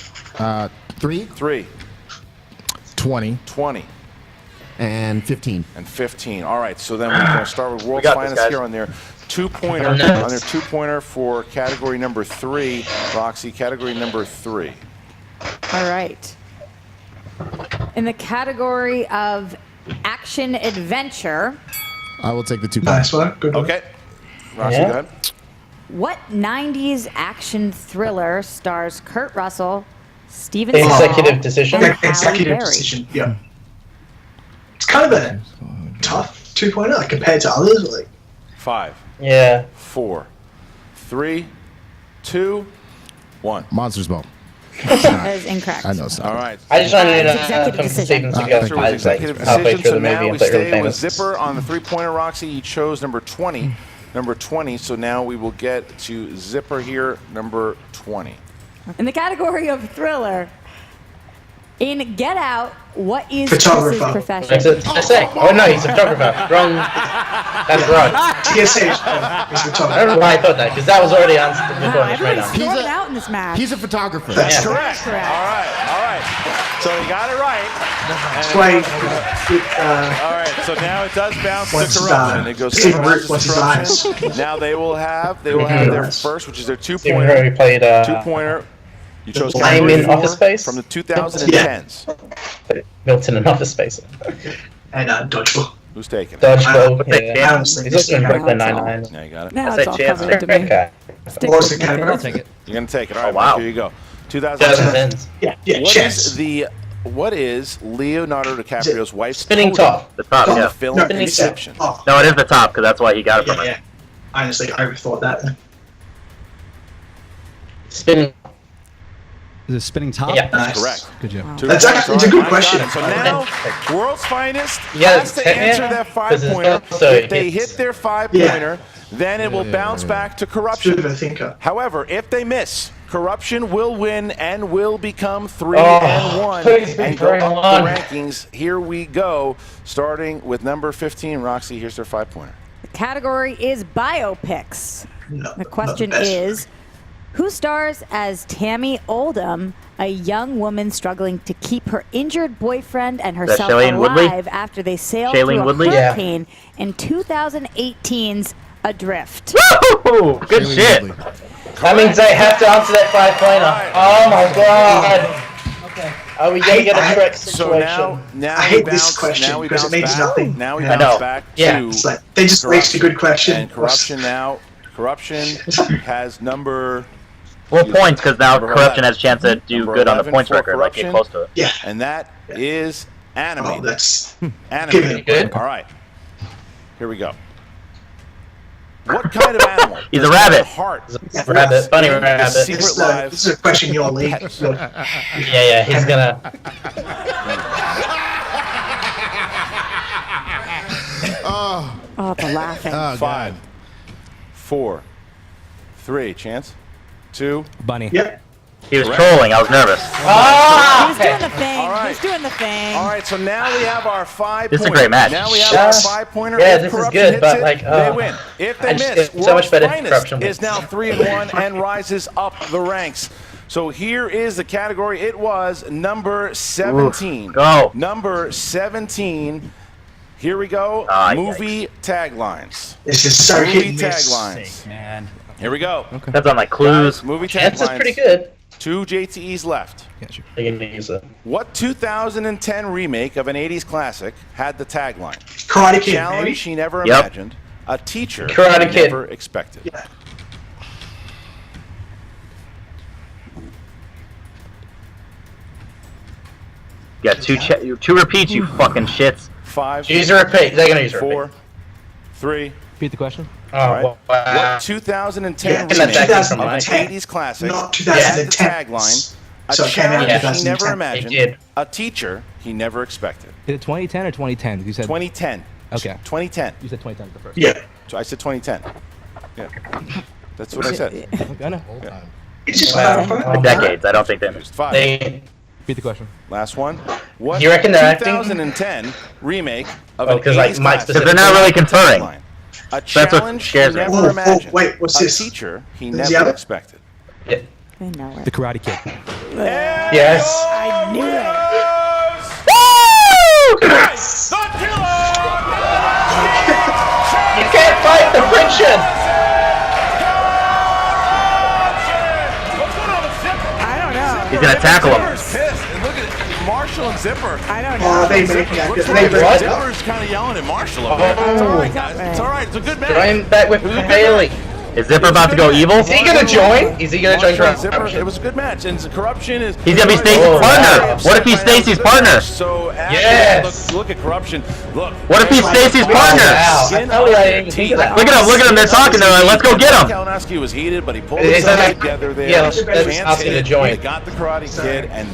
3. 3. 20. 20. And 15. And 15. All right, so then we're going to start with World's got this, Finest guys. here on their two-pointer for category number 3. Roxy, category number 3. All right. In the category of action adventure, I will take the 2 Nice points. one. Good one. Okay. Roxy, Yeah. go ahead. what 90s action thriller stars Kurt Russell, Steven Executive Seagal, decision. and Halle Executive Berry? decision. Yeah. It's kind of a tough 2-pointer like, compared to others. Like 5, Yeah. 4, 3, 2, 1. Monsters Ball. That is incorrect. I know. Sorry. All right. I just wanted to Executive come decision. Steven Sure, it was Seagal executive halfway decision, through so the movie now we and played really stay with famous. Zipper on the 3-pointer. Roxy, he chose number 20. Number 20, so now we will get to Zipper here, number 20. In the category of thriller, in Get Out, what is Photographer. Chris's That's profession? it. That's it. Oh no, he's a photographer. Wrong. That's wrong. TSA is I don't photographer. know why I thought that, because that was already answered Wow, before this everybody's right storming He's a- out in this match. He's a photographer. That's Yeah. Correct. Correct. All right. So he got it right. That's why. All right, so now it does bounce Once, to Korruption. It goes Stephen to Root wants his eyes. Korruption. Now they will have their first, which is their Steven two-pointer. Root played Two-pointer. You chose I'm category in 4 Office Space? from the 2010s. built in an office space. And Dodgeball. Who's taking it? Dodgeball. I Yeah. honestly He's also in just- Brooklyn Nine-Nine. Now you got it. Now I it's say all chance. covered to me. Okay. Stick What was with the my category? favorite. I'll take it. You're gonna take it. All right, wow. Mike, here you go. 2010. Yeah, chess. What is Leonardo DiCaprio's wife's Spinning totem top. The top, from yeah. the film No, Inception? Oh, No, it is the top, because that's why he got it from yeah, it. yeah. Honestly, I overthought that. Spinning. Is it spinning top? Yeah. Nice. Correct. Good job. Two That's points. actually- it's a All good right, Mike question. got it. So now, World's Finest Yeah, has to ten- answer that because it's 5-pointer. also If they hits. hit their 5-pointer, then it will bounce back to Bit of Korruption. a thinker. However, if they miss, Korruption will win and will become 3-1 please be and go up 3-1. the rankings. Here we go, starting with number 15. Roxy, here's their 5-pointer. The category is biopics. No, The question not the best. is, who stars as Tammy Oldham, a young woman struggling to keep her injured boyfriend and herself Shailene Woodley? alive after they sailed Shailene through a Woodley? Yeah. hurricane in 2018's Adrift? Woo! Good Shailene shit. Woodley. That means I have to answer that 5-pointer. Alright. Oh my god. Are we gonna get a correct So situation? now I we hate this bounce- question now we because it bounce means back- nothing. Now we Yeah. bounce I know. back Yeah. to It's like they just waste a good question. And Korruption now. Korruption has number. Well, points, because now Number Korruption 11. has a chance to do Number good on the 11 points for record, like get Korruption. close to it. Yeah. And that is Oh, animated. that's Animated. Good. All right. Here we go. What kind of animal? He's a does have rabbit. Heart. Rabbit, bunny The rabbit. secret this, lives. this is a question in your league. Yeah, he's gonna. Oh, the laughing. Oh, 5, God. 4, 3. Chance. 2. Bunny. Yep. He was trolling. I was nervous. He's doing the thing. All right. He's doing the thing. All right, so now we have our 5-pointer. This is a great match. Now we have Yeah. our 5-pointer. Yeah, If this is Korruption good, hits but, it, like, they win. If they I just miss, get so much better if World's Korruption Finest is wins. now 3-1 and rises up the ranks. So here is the category. It was number 17. Oof. Go. Number 17. Here we go. Movie taglines. This is so hit Movie and miss. taglines. Man. Here we go. That's on like clues. Guys, movie Chance is taglines. pretty good. 2 JTEs left. They're gonna use it. What 2010 remake of an 80s classic had the tagline? Karate Kid, Challenge maybe? she never Yep. imagined, a teacher Karate she Kid. never expected. Yeah. You got two repeats, you fucking shits. 5, Use a repeat. They're gonna use a 4, repeat. 3. Repeat the question. Oh, All right. wow. What 2010 Yeah, remake of an 2010, 80s classic not had the 2010. tagline, A So it came out in challenge he never 2010. imagined. A teacher he never expected. Is it 2010 or 2010? You said 2010. Okay. 2010. You said 2010 the first. Yeah. So I said 2010. Yeah. That's what I said. I know. Yeah. It's just The decades. I don't think that. Just 5. Repeat the question. Last one. What You reckon they're acting? 2010 remake of Oh, an 'cause, like, 80s Mike classic? said- They're not really conferring. A That's what challenge he scares me. never Whoa, imagined. wait, what's a this? teacher he Is he never out? expected. I know it. The Karate Kid. Yes. I knew it. You can't fight the friction. I don't know. He's gonna tackle him. Zipper's pissed. And look at Marshall and Zipper. I don't Oh, know. they make that. Looks They like break it up. Zipper's kind of yelling at Marshall over there. It's all right, guys. It's all right. It's a good match. Join back with Haley. Is Zipper about to go evil? Is he gonna join? Is he gonna join Marshall and Zipper, Corruption? it was a good match, and Corruption is. He's gonna be Stacy's partner. What if he's Stacy's partner? So after Yes. look at Corruption. Look. What if he's Stacy's partner? Wow. I tell you, I didn't think of that. Look at him. They're talking. They're like, let's go get him. Kalinowski was heated, but he pulled Is himself that- together there. yeah, let's Fans ask him to hit. join. They got the Karate Kid, and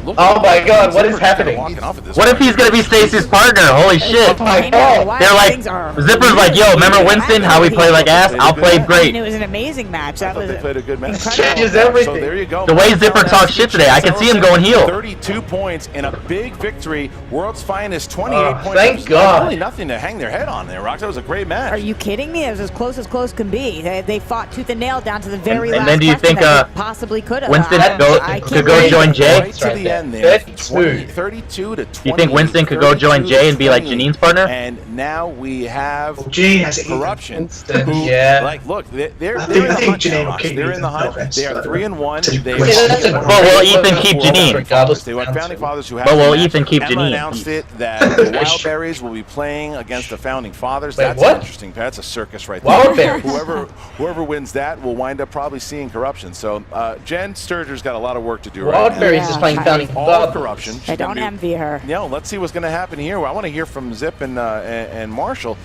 look, Oh my God, what is Zipper's happening? walking off at this What if point. he's gonna be Stacy's partner? Holy shit. Oh my I know. God. Why They're like, things are. Zipper's like, yo, remember Winston? How we play like ass? I'll play I mean, great. it was an amazing match. I That thought was they played a good match. Changes So everything. there you go. The way Zipper talks shit today, I can see him going heel. 32 points in a big victory. World's finest, 28 points. thank There's God. Really nothing to hang their head on there, Rox. That was a great match. Are you kidding me? It was as close can be. They fought tooth and nail down to the very last and then do you question think, that they possibly could have. Winston I could can't go believe join it. Jay? Right to the end there. 32 to 20. Do you think Winston could go join Jay and be like Janine's partner? And now we have Janine has it. Corruption. Winston, Who, yeah. Like, look, they're I in think the hunt Janine now, will Rox. keep They're in the using hunt. offense, They are so- 3-1. They Yeah, that's a But will great Ethan look keep for Janine? regardless They of want answer. founding fathers who have. But will the match. Ethan keep Emma Janine? announced it that the Wildberries will be playing against the founding fathers. Wait, That's what? interesting. That's a circus right there. Wildberries? Whoever wins that will wind up probably seeing Corruption. So Jen Sturger's got a lot of work to do right now. Wildberries is playing founding All fathers. Corruption. I don't envy her. Let's see what's going to happen here. I want to hear from Zip and Marshall.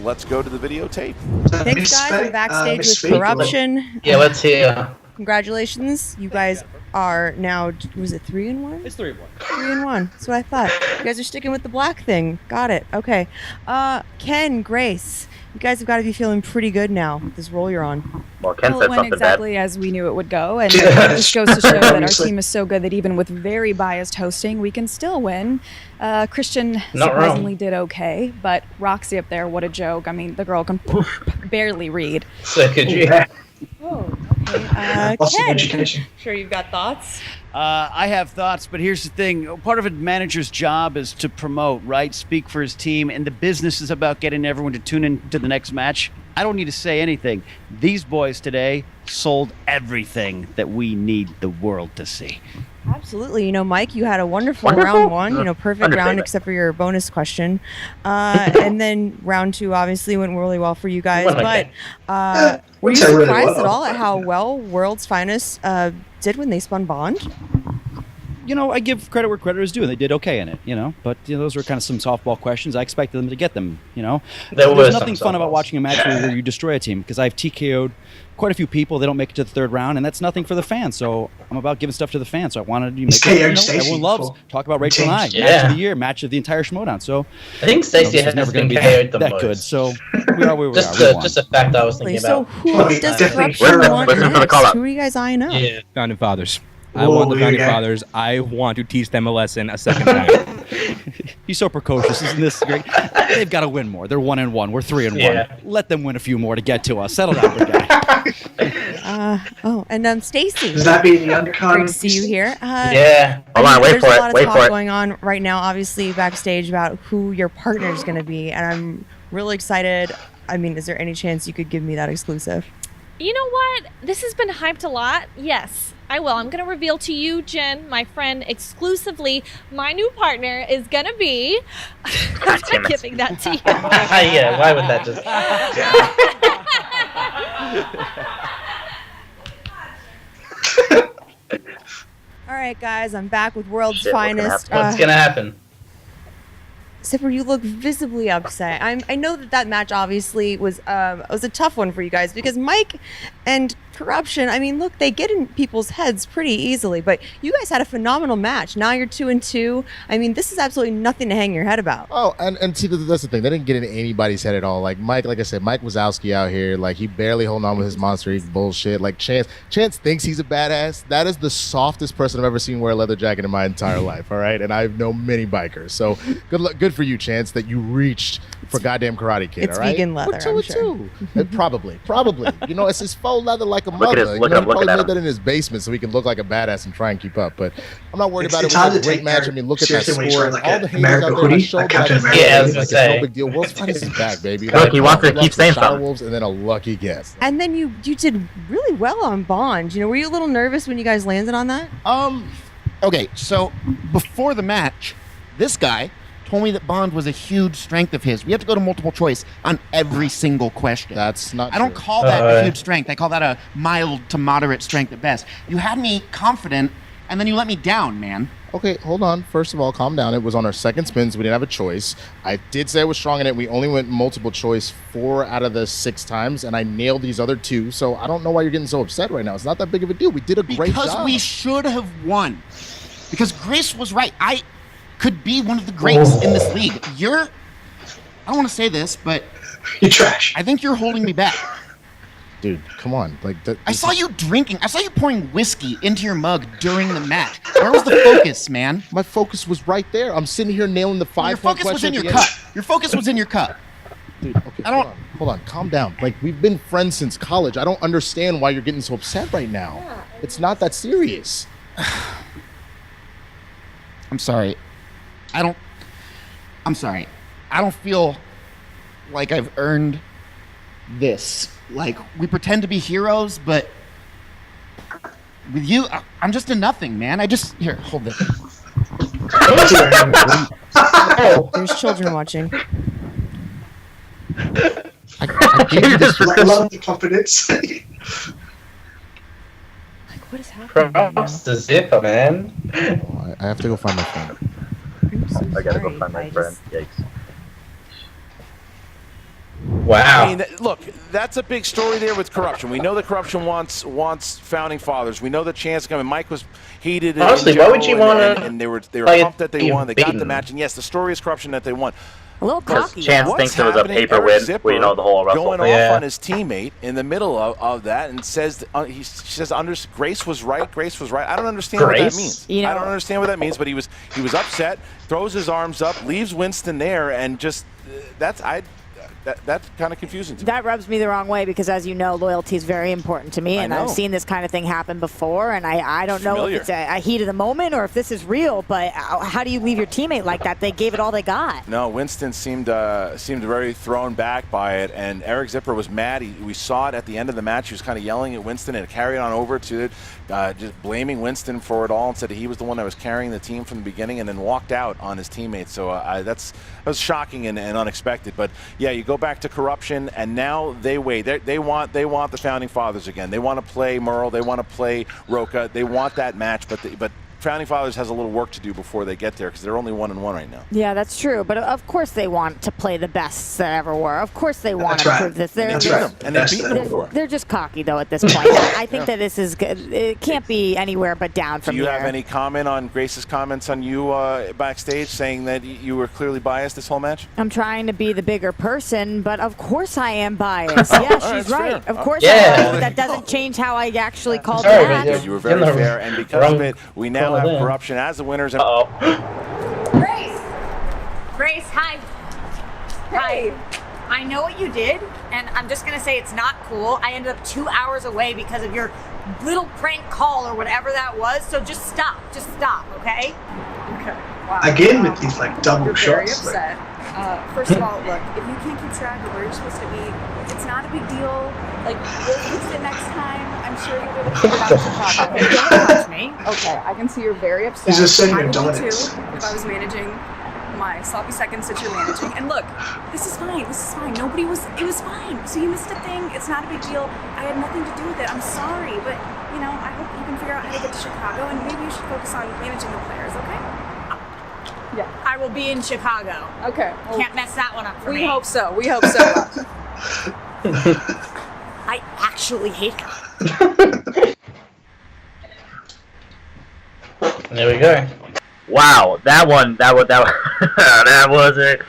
Let's go to the videotape. Thanks, guys. I'm backstage with Corruption. Yeah, let's hear. Congratulations. You guys are now, was it 3-1? It's 3-1. 3-1. That's what I thought. You guys are sticking with the black thing. Got it. Okay. Ken, Grace, you guys have got to be feeling pretty good now with this role you're on. Well, Ken Well, said it went something exactly as we knew it would go, and it just goes to show that our team is so good that even with very biased hosting, we can still win. Christian Not surprisingly wrong. did okay, but Roxy up there, what a joke. I mean, the girl can barely read. So could you? Oh, okay. Lots of Ken, education. sure you've got thoughts? I have thoughts, but here's the thing. Part of a manager's job is to promote, right? Speak for his team, and the business is about getting everyone to tune in to the next match. I don't need to say anything. These boys today sold everything that we need the world to see. Absolutely. You know, Mike, you had a wonderful Wonderful? round one, perfect round Understatement. except for your bonus question. And then round two obviously went really well for you guys. Well, But okay. were you Wouldn't say really surprised well. at all at how well World's Finest did when they spun Bond? You know, I give credit where credit is due. They did okay in it, but those were kind of some softball questions. I expected them to get them, There were There's some nothing fun about softballs. watching a match where you destroy a team, because I've TKO'd quite a few people. They don't make it to the third round, and that's nothing for the fans. So I'm about giving stuff to the fans. So I wanted to make Stacey everyone loves. for Talk about Rachel and I. teams. Match Yeah. of the year, match of the entire Schmoedown. So I think Stacey this is has never been going to be KO'd the that most. good. So we are where we Just, are. We a, won. just a fact I was thinking So about. who Well, does definitely. Corruption want Listen for the next? call-up. Who are you guys eyeing up? Yeah. Founding Fathers. I Whoa, want the here we Founding go. Fathers. I want to teach them a lesson a second time. He's so precocious. Isn't this great? They've got to win more. They're 1-1. We're 3-1. Yeah. Let them win a few more to get to us. Settle down, big guy. And Stacy. Does that mean the undercard? Great to see you here. Yeah. Hold on, wait there's for a it, lot of wait talk for it. going on right now, obviously backstage about who your partner is going to be, and I'm really excited. I mean, is there any chance you could give me that exclusive? You know what? This has been hyped a lot. Yes, I will. I'm going to reveal to you, Jen, my friend, exclusively, my new partner is going to be... I'm not giving that to you. Yeah, why would that just... All right, guys, I'm back with World's Shit, what's gonna Finest. happen? What's gonna happen? Zipper, you look visibly upset. I know that match obviously was a tough one for you guys because Mike And Korruption, I mean, look, they get in people's heads pretty easily, but you guys had a phenomenal match. Now you're 2-2. I mean, this is absolutely nothing to hang your head about. Oh, and see, that's the thing. They didn't get into anybody's head at all. Like Mike, like I said, Mike Wazowski out here, like he barely holding on with his Monster Inc. bullshit. Like Chance thinks he's a badass. That is the softest person I've ever seen wear a leather jacket in my entire life. All right, and I've known many bikers. So good for you, Chance, that you reached for goddamn Karate Kid. It's all right? vegan leather, I'm sure. Probably. You know, it's his faux leather like a Look mother. at his- He look at- probably looking at made him. that in his basement so he can look like a badass and try and keep up. But I'm not worried about It's it. It hard was a to great take match. I mean, look at that seriously when he's score. wearing, like, All a the haters America out there, hoodie, I showed like that Captain I America. said, Yeah, I was like, gonna it's no say. big deal. Will's finest is back, baby. Look, he wants to keep saying Shadow something. Wolves and then a lucky guess. And then you did really well on Bond. You know, were you a little nervous when you guys landed on that? Okay, so before the match, this guy told me that Bond was a huge strength of his. We have to go to multiple choice on every single question. That's not I don't true. call that a huge strength. I call that a mild to moderate strength at best. You had me confident, and then you let me down, man. Okay, hold on. First of all, calm down. It was on our second spin, so we didn't have a choice. I did say I was strong in it. We only went multiple choice 4 out of the 6 times, and I nailed these other 2. So I don't know why you're getting so upset right now. It's not that big of a deal. We did a great job. Because we should have won. Because Grace was right. I could be one of the greats in this league. I don't want to say this, but you're trash. I think you're holding me back. Dude, come on. Like I saw you drinking. I saw you pouring whiskey into your mug during the match. Where was the focus, man? My focus was right there. I'm sitting here nailing the 5 Your focus was in your cup. Your focus was in your cup. Dude, okay, hold on. Calm down. Like, we've been friends since college. I don't understand why you're getting so upset right now. It's not that serious. I'm sorry. I'm sorry. I don't feel like I've earned this. Like, we pretend to be heroes, but with you, I'm just a nothing, man. Here, hold this. Oh, there's children watching. I gave this I love the confidence. What is happening? Props to Zipper, man. Oh, I have to go find my phone. I gotta go find my friend. Yikes. Wow. I mean, look, that's a big story there with Korruption. We know that Korruption wants founding fathers. We know that Chance coming. Mike was heated. Honestly, why would you want to? And they were play pumped that they won. They got the beaten? match, and yes, the story is Korruption that they won. A little cocky. Chance What's thinks it was a happening? paper Eric win. Zipper We know the whole Russell going thing. off on his teammate in the middle of that and says Grace was right. Grace was right. I don't understand what that Grace? means. You know- I don't understand what that means. But he was upset. Throws his arms up. Leaves Winston there, and just that's kind of confusing to me. That rubs me the wrong way because, as you know, loyalty is very important to me, and I've know. seen this kind of thing happen before, and I don't know Familiar. if it's a heat of the moment or if this is real, but how do you leave your teammate like that? They gave it all they got. No, Winston seemed very thrown back by it, and Eric Zipper was mad. We saw it at the end of the match. He was kind of yelling at Winston and carried on over to it, just blaming Winston for it all and said that he was the one that was carrying the team from the beginning and then walked out on his teammates. So that was shocking and unexpected. But yeah, you go back to Korruption, and now they wait. They want the founding fathers again. They want to play Merle. They want to play Roca. They want that match, but Founding Fathers has a little work to do before they get there because they're only 1-1 right now. Yeah, that's true. But of course they want to play the best that ever were. Of course they want to prove this. That's right. And they've beaten them before. They're just cocky, though, at this point. I think that this is good. It can't be anywhere but down from Do you here. have any comment on Grace's comments on you backstage saying that you were clearly biased this whole match? I'm trying to be the bigger person, but of course I am biased. Yeah, she's right. Of course I am. That doesn't change how I actually called the match. You were very fair, and because of it, we now have Korruption as the winners. Grace, hi. Hi. I know what you did, and I'm just going to say it's not cool. I ended up 2 hours away because of your little prank call or whatever that was, so just stop. Just stop, okay? Okay. Wow. Again with these like double You're shots. very upset. First of all, look, if you can't keep track of where you're supposed to be, it's not a big deal. Like, we'll fix it next time. I'm sure you'll be able to figure it out in Chicago. Don't touch me. Okay, I can see you're very upset. He's just saying I would be dominance. too if I was managing my sloppy seconds that you're managing. And look, this is fine. This is fine. It was fine. So you missed a thing. It's not a big deal. I had nothing to do with it. I'm sorry, but you know, I hope you can figure out how to get to Chicago, and maybe you should focus on managing the players. Okay? Yeah. I will be in Chicago. Okay. Well, can't mess that one up for me. We hope so. We hope so. I actually absolutely hate him. There we go. Wow, that was it.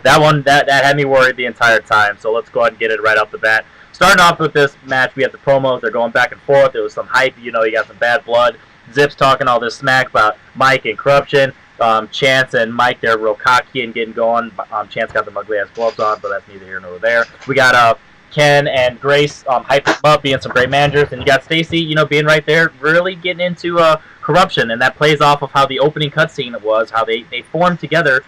That had me worried the entire time. So let's go ahead and get it right off the bat. Starting off with this match, we have the promos. They're going back and forth. There was some hype. You got some bad blood. Zip's talking all this smack about Mike and Korruption. Chance and Mike, they're real cocky and getting going. Chance got the ugly ass gloves on, but that's neither here nor there. We got Ken and Grace hyping them up, being some great managers, and you got Stacy, being right there, really getting into Korruption, and that plays off of how the opening cutscene was, how they formed together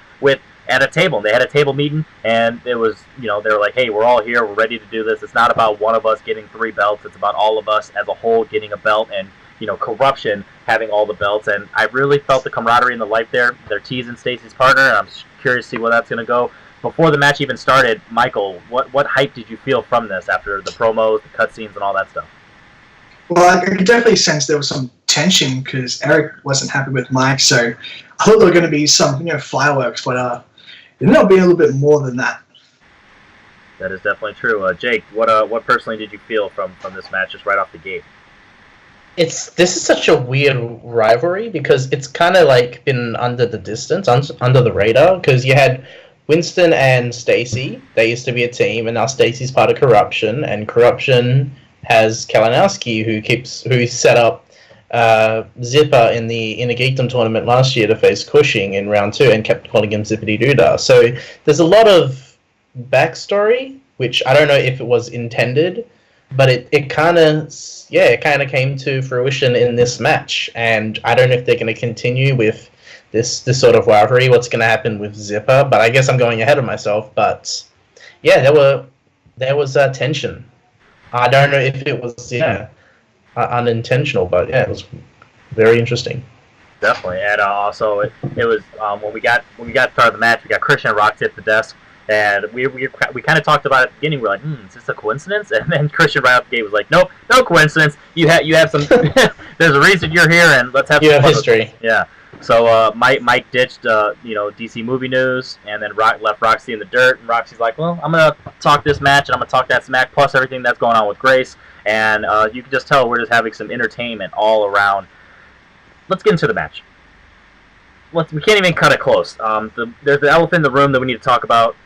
at a table. They had a table meeting, and it was, they were like, hey, we're all here, we're ready to do this. It's not about one of us getting 3 belts, it's about all of us as a whole getting a belt, and Korruption having all the belts. And I really felt the camaraderie and the life there. They're teasing Stacy's partner, and I'm curious to see where that's going to go. Before the match even started, Michael, what hype did you feel from this after the promos, the cutscenes, and all that stuff? Well, I could definitely sense there was some tension because Eric wasn't happy with Mike, so I thought there were going to be some, fireworks, but it ended up being a little bit more than that. That is definitely true. Jake, what personally did you feel from this match just right off the gate? This is such a weird rivalry because it's kind of like been under the distance, under the radar, because you had Winston and Stacy. They used to be a team, and now Stacy's part of Korruption, and Korruption has Kalinowski, who set up Zipper in the Inner Geekdom tournament last year to face Cushing in round 2 and kept calling him Zippity Doodah. So there's a lot of backstory, which I don't know if it was intended, but it kind of came to fruition in this match, and I don't know if they're going to continue with this sort of rivalry. What's going to happen with Zipper? But I guess I'm going ahead of myself. But yeah, there was tension. I don't know if it was unintentional, but yeah, it was very interesting. Definitely, and also it was when we got started the match, we got Christian and Rock hit the desk. And we kind of talked about it at the beginning. We're like, is this a coincidence? And then Christian right off the gate was like, nope, no coincidence. You have some. There's a reason you're here, and let's have some fun history. Yeah. So Mike ditched DC movie news, and then left Roxy in the dirt. And Roxy's like, well, I'm gonna talk this match, and I'm gonna talk that smack plus everything that's going on with Grace. And you can just tell we're just having some entertainment all around. Let's get into the match. We can't even cut it close. There's the elephant in the room that we need to talk about.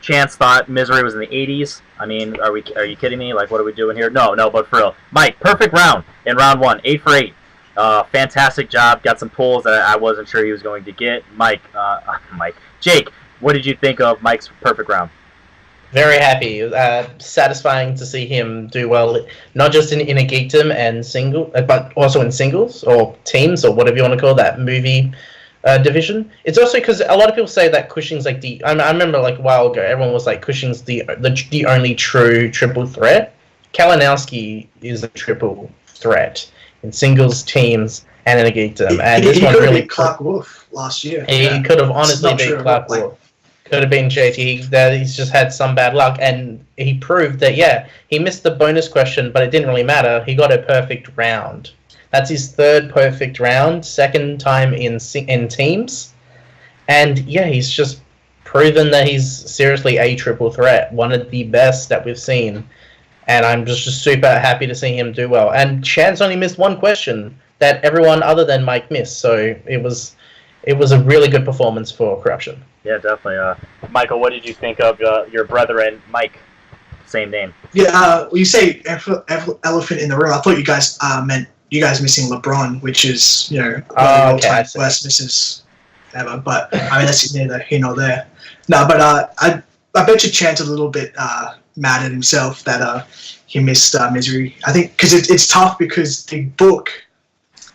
Chance thought Misery was in the 80s. I mean, are you kidding me? Like, what are we doing here? No, but for real. Mike, perfect round in round 1, 8 for 8. Fantastic job. Got some pulls that I wasn't sure he was going to get. Jake, what did you think of Mike's perfect round? Very happy. Satisfying to see him do well, not just in Inner Geekdom and single, but also in singles or teams or whatever you want to call that movie division. It's also because a lot of people say that Cushing's like I remember like a while ago, everyone was like Cushing's the only true triple threat. Kalinowski is a triple threat in singles, teams, and in a geekdom. And this one really beat Clark Wolf last year. He could have honestly beat Clark Wolf. Could have been JT. That he's just had some bad luck, and he proved that. Yeah, he missed the bonus question, but it didn't really matter. He got a perfect round. That's his 3rd perfect round, 2nd time in teams. And yeah, he's just proven that he's seriously a triple threat, one of the best that we've seen. And I'm just super happy to see him do well. And Chance only missed 1 question that everyone other than Mike missed. So it was a really good performance for Korruption. Yeah, definitely. Michael, what did you think of your brethren, Mike? Same name. Yeah, when you say elephant in the room, I thought you guys meant you guys missing LeBron, which is, worst misses ever. But, I mean, that's neither here nor there. No, but I bet you Chance a little bit mad at himself that he missed Misery. I think because it's tough because the book,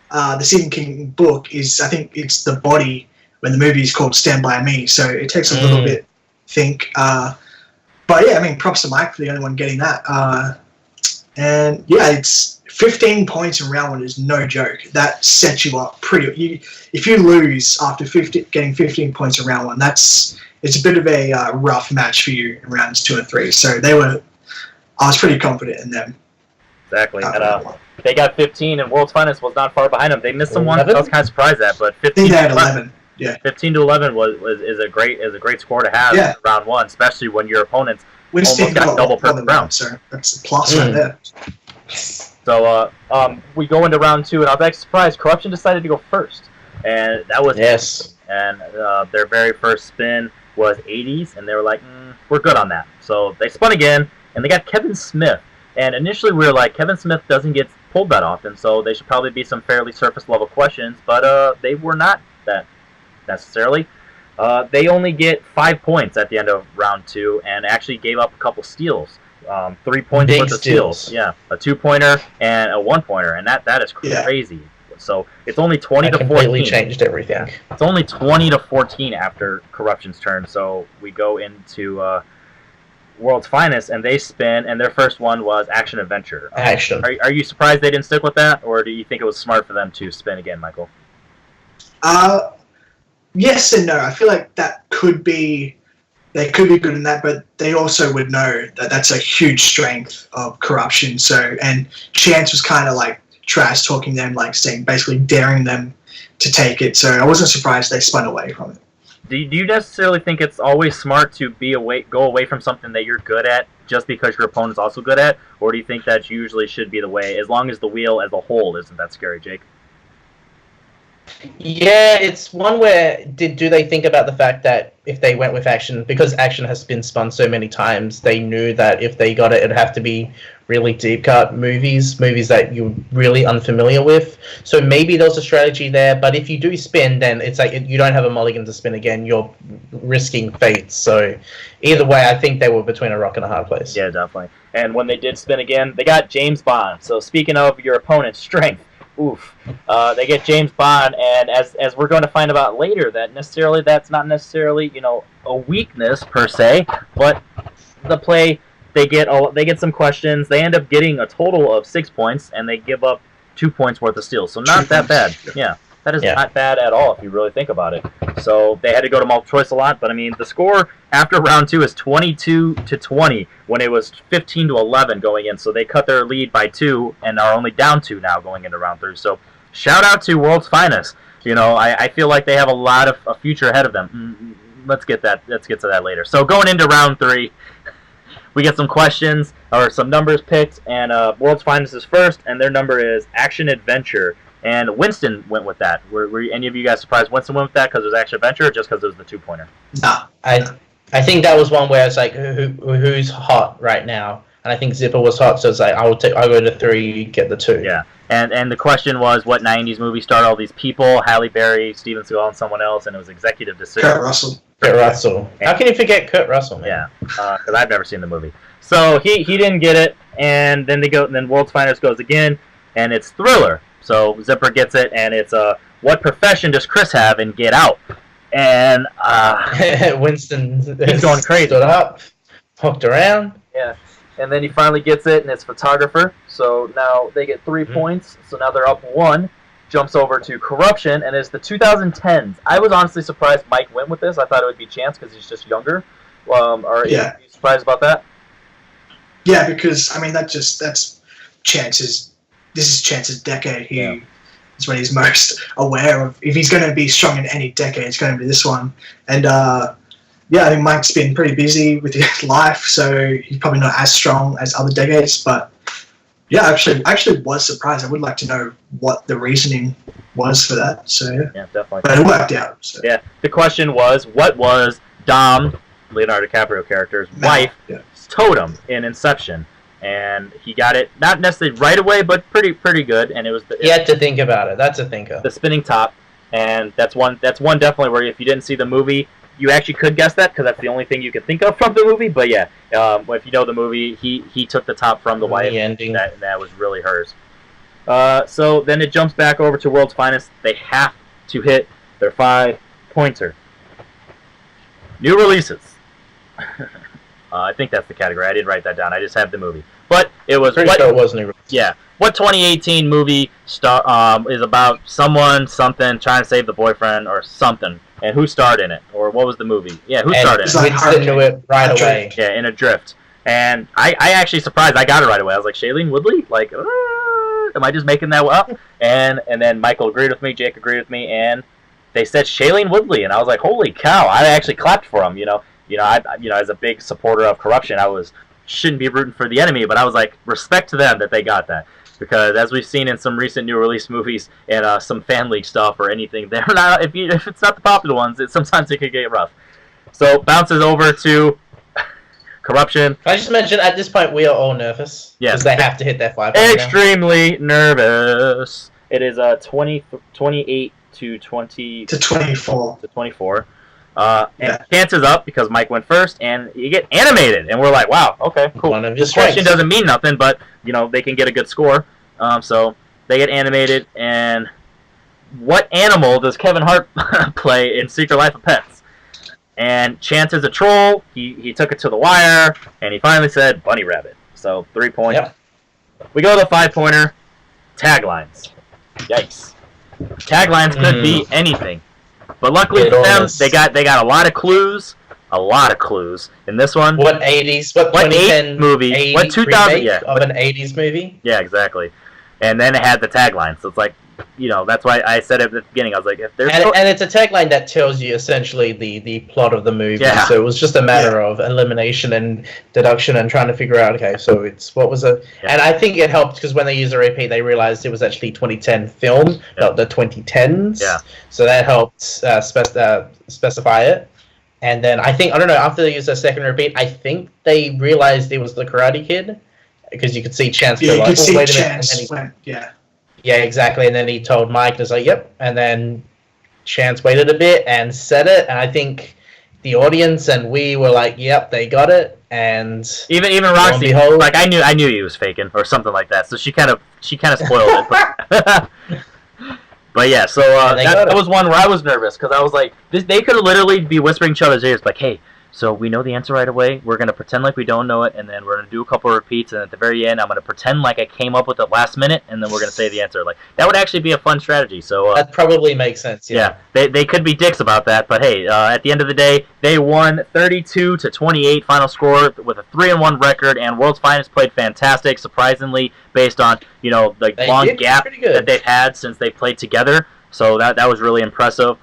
the Stephen King book, I think it's the body when the movie is called Stand By Me. So it takes a little bit to think. But, yeah, I mean, props to Mike for the only one getting that. And, yeah, it's 15 points in round 1 is no joke. That sets you up pretty. If you lose after getting 15 points in round 1, it's a bit of a rough match for you in rounds 2 and 3. So I was pretty confident in them. Exactly. And they got 15, and World's Finest was not far behind them. They missed some ones. I was kind of surprised at, but 15. I think they had 11. Yeah. 15 to 11 is a great score to have in round 1, especially when your opponents almost got double perfect round. So that's a plus right there. So we go into round 2, and I was actually surprised. Korruption decided to go first, and that was Yes. And their very first spin was 80s, and they were like, we're good on that. So they spun again, and they got Kevin Smith. And initially we were like, Kevin Smith doesn't get pulled that often, so they should probably be some fairly surface level questions, but they were not that necessarily. They only get 5 points at the end of round 2, and actually gave up a couple steals. 3 points Big worth of steals. Yeah, a 2-pointer and a 1-pointer, and that is crazy. Yeah. So it's only 20 to 14. Completely changed everything. It's only 20 to 14 after Korruption's turn. So we go into World's Finest, and they spin, and their first one was Action Adventure. Action. Are you surprised they didn't stick with that, or do you think it was smart for them to spin again, Michael? Yes and no. I feel like they could be good in that, but they also would know that that's a huge strength of Korruption. So, and Chance was kind of like trash talking them, like saying, basically daring them to take it. So I wasn't surprised they spun away from it. Do you necessarily think it's always smart to go away from something that you're good at just because your opponent's also good at, or do you think that usually should be the way, as long as the wheel as a whole isn't that scary, Jake? Yeah, it's one where do they think about the fact that if they went with Action, because Action has been spun so many times, they knew that if they got it, it'd have to be really deep cut movies that you're really unfamiliar with. So maybe there's a strategy there, but if you do spin, then it's like you don't have a mulligan to spin again. You're risking fate. So either way, I think they were between a rock and a hard place. Yeah, definitely. And when they did spin again, they got James Bond. So speaking of your opponent's strength, they get James Bond, and as we're going to find out later, that's not necessarily a weakness per se, but the play they get some questions. They end up getting a total of 6 points, and they give up 2 points worth of steals. So not that bad. Yeah, that is not bad at all if you really think about it. So they had to go to multiple choice a lot, but I mean the score after round 2 is 22 to 20 when it was 15 to 11 going in. So they cut their lead by 2 and are only down 2 now going into round 3. So shout out to World's Finest. I feel like they have a lot of a future ahead of them. Let's get to that later. So going into round 3, we get some questions or some numbers picked, and World's Finest is first, and their number is Action Adventure. And Winston went with that. Were any of you guys surprised Winston went with that because it was Action Adventure, or just because it was the 2-pointer? No, I think that was one where it's like who's hot right now, and I think Zipper was hot, so it's like I'll go to 3, get the 2. Yeah, and the question was what 90s movie starred all these people? Halle Berry, Steven Seagal, and someone else, and it was executive decision. Kurt Russell. Kurt Russell. How can you forget Kurt Russell, man? Yeah, because I've never seen the movie. So he didn't get it, and then then World's Finest goes again, and it's Thriller. So Zipper gets it, and it's what profession does Chris have in Get Out? And Winston he's going crazy. Stood up, hooked around. Yeah, and then he finally gets it, and it's Photographer. So now they get 3 points. So now they're up 1. Jumps over to Korruption, and it's the 2010s. I was honestly surprised Mike went with this. I thought it would be Chance because he's just younger. Are you surprised about that? Yeah, because I mean that's Chance's. This is Chance's decade. It's when he's most aware of. If he's going to be strong in any decade, it's going to be this one. And I think Mike's been pretty busy with his life, so he's probably not as strong as other decades. But yeah, I actually was surprised. I would like to know what the reasoning was for that. So yeah, definitely. But it worked out. So. Yeah, the question was, what was Dom, Leonardo DiCaprio character's wife's totem in Inception? And he got it not necessarily right away, but pretty good. And it was he had to think about it. That's a thinker. The spinning top, and that's one definitely where if you didn't see the movie, you actually could guess that because that's the only thing you could think of from the movie. But yeah, if you know the movie, he took the top from the wife. The ending. That was really hers. So then it jumps back over to World's Finest. They have to hit their 5-pointer. New releases. I think that's the category. I didn't write that down. I just have the movie. But it was... Pretty sure it wasn't even... Yeah. What 2018 movie is about something trying to save the boyfriend or something? And who starred in it? Or what was the movie? Yeah, who starred in it? Winston knew it right away. Yeah, in Adrift. And I actually surprised. I got it right away. I was like, Shailene Woodley? Like, am I just making that up? And then Michael agreed with me. Jake agreed with me. And they said Shailene Woodley. And I was like, holy cow. I actually clapped for him, as a big supporter of Korruption, shouldn't be rooting for the enemy, but I was like, respect to them that they got that. Because as we've seen in some recent new release movies and some fan league stuff or anything, they're not. If it's not the popular ones, sometimes it could get rough. So bounces over to Korruption. Can I just mention at this point we are all nervous. Yes, because they have to hit their 5. Extremely nervous. It is 28 to 20 to 24 to 24. And chances up because Mike went first, and you get animated, and we're like, wow, okay, cool. This question doesn't mean nothing, but they can get a good score. So they get animated, and what animal does Kevin Hart play in Secret Life of Pets? And Chance is a troll. He took it to the wire, and he finally said bunny rabbit. So 3 points. Yep. We go to the 5-pointer. Taglines. Yikes. Taglines could be anything. But luckily for them, they got a lot of clues. In this one. What 80s? What 2010 movie? What 2000? Yeah. Of an 80s movie? Yeah, exactly. And then it had the tagline, so it's like, that's why I said it at the beginning. I was like, if there's and it's a tagline that tells you essentially the plot of the movie. Yeah. So it was just a matter of elimination and deduction and trying to figure out. Okay, so it's what was it? Yeah. And I think it helped because when they used the repeat, they realized it was actually 2010 film, not the 2010s. Yeah. So that helped specify it. And then I don't know, after they used the second repeat, I think they realized it was the Karate Kid because you could see Chance go like, oh, wait a minute. And then yeah, exactly. And then he told Mike, and it's like, yep. And then Chance waited a bit and said it. And I think the audience and we were like, yep, they got it. And even Roxy, like I knew he was faking or something like that. So she kind of spoiled it. But yeah, so that was one where I was nervous because I was like, they could literally be whispering each other's ears, like, hey, so we know the answer right away. We're going to pretend like we don't know it, and then we're going to do a couple of repeats, and at the very end, I'm going to pretend like I came up with it last minute, and then we're going to say the answer. Like that would actually be a fun strategy. So that probably makes sense. Yeah, they could be dicks about that, but hey, at the end of the day, they won 32 to 28 final score with a 3-1 record, and World's Finest played fantastic, surprisingly, based on the long gap that they've had since they played together. So that was really impressive.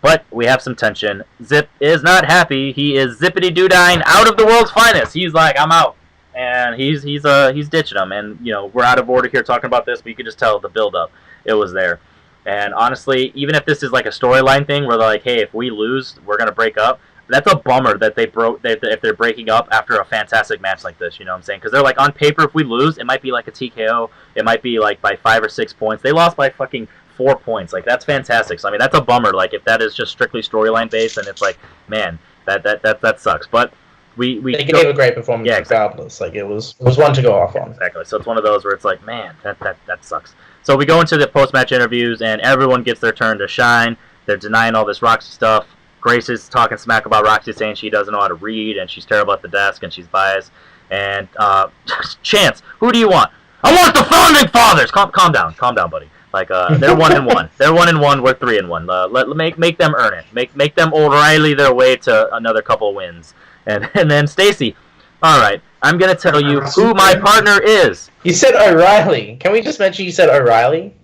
But we have some tension. Zip is not happy. He is zippity-doo-dying out of the World's Finest. He's like, I'm out. And he's ditching him. And, we're out of order here talking about this, but you can just tell the build-up. It was there. And honestly, even if this is like a storyline thing where they're like, hey, if we lose, we're going to break up, that's a bummer that if they're breaking up after a fantastic match like this, you know what I'm saying? Because they're like, on paper, if we lose, it might be like a TKO. It might be like by 5 or 6 points. They lost by fucking 4 points. Like that's fantastic. So I mean that's a bummer. Like if that is just strictly storyline based, and it's like, man, that sucks. But they gave a great performance regardless. Like it was one to go off on. Exactly. So it's one of those where it's like, man, that sucks. So we go into the post match interviews, and everyone gets their turn to shine. They're denying all this Roxy stuff. Grace is talking smack about Roxy, saying she doesn't know how to read and she's terrible at the desk and she's biased. And Chance, who do you want? I want the founding fathers. Calm down, buddy. Like they're 1-1. They're 1-1. We're 3-1. Make them earn it. Make them O'Reilly their way to another couple wins. And then Stacy, all right, I'm gonna tell you who my partner is. You said O'Reilly. Can we just mention you said O'Reilly?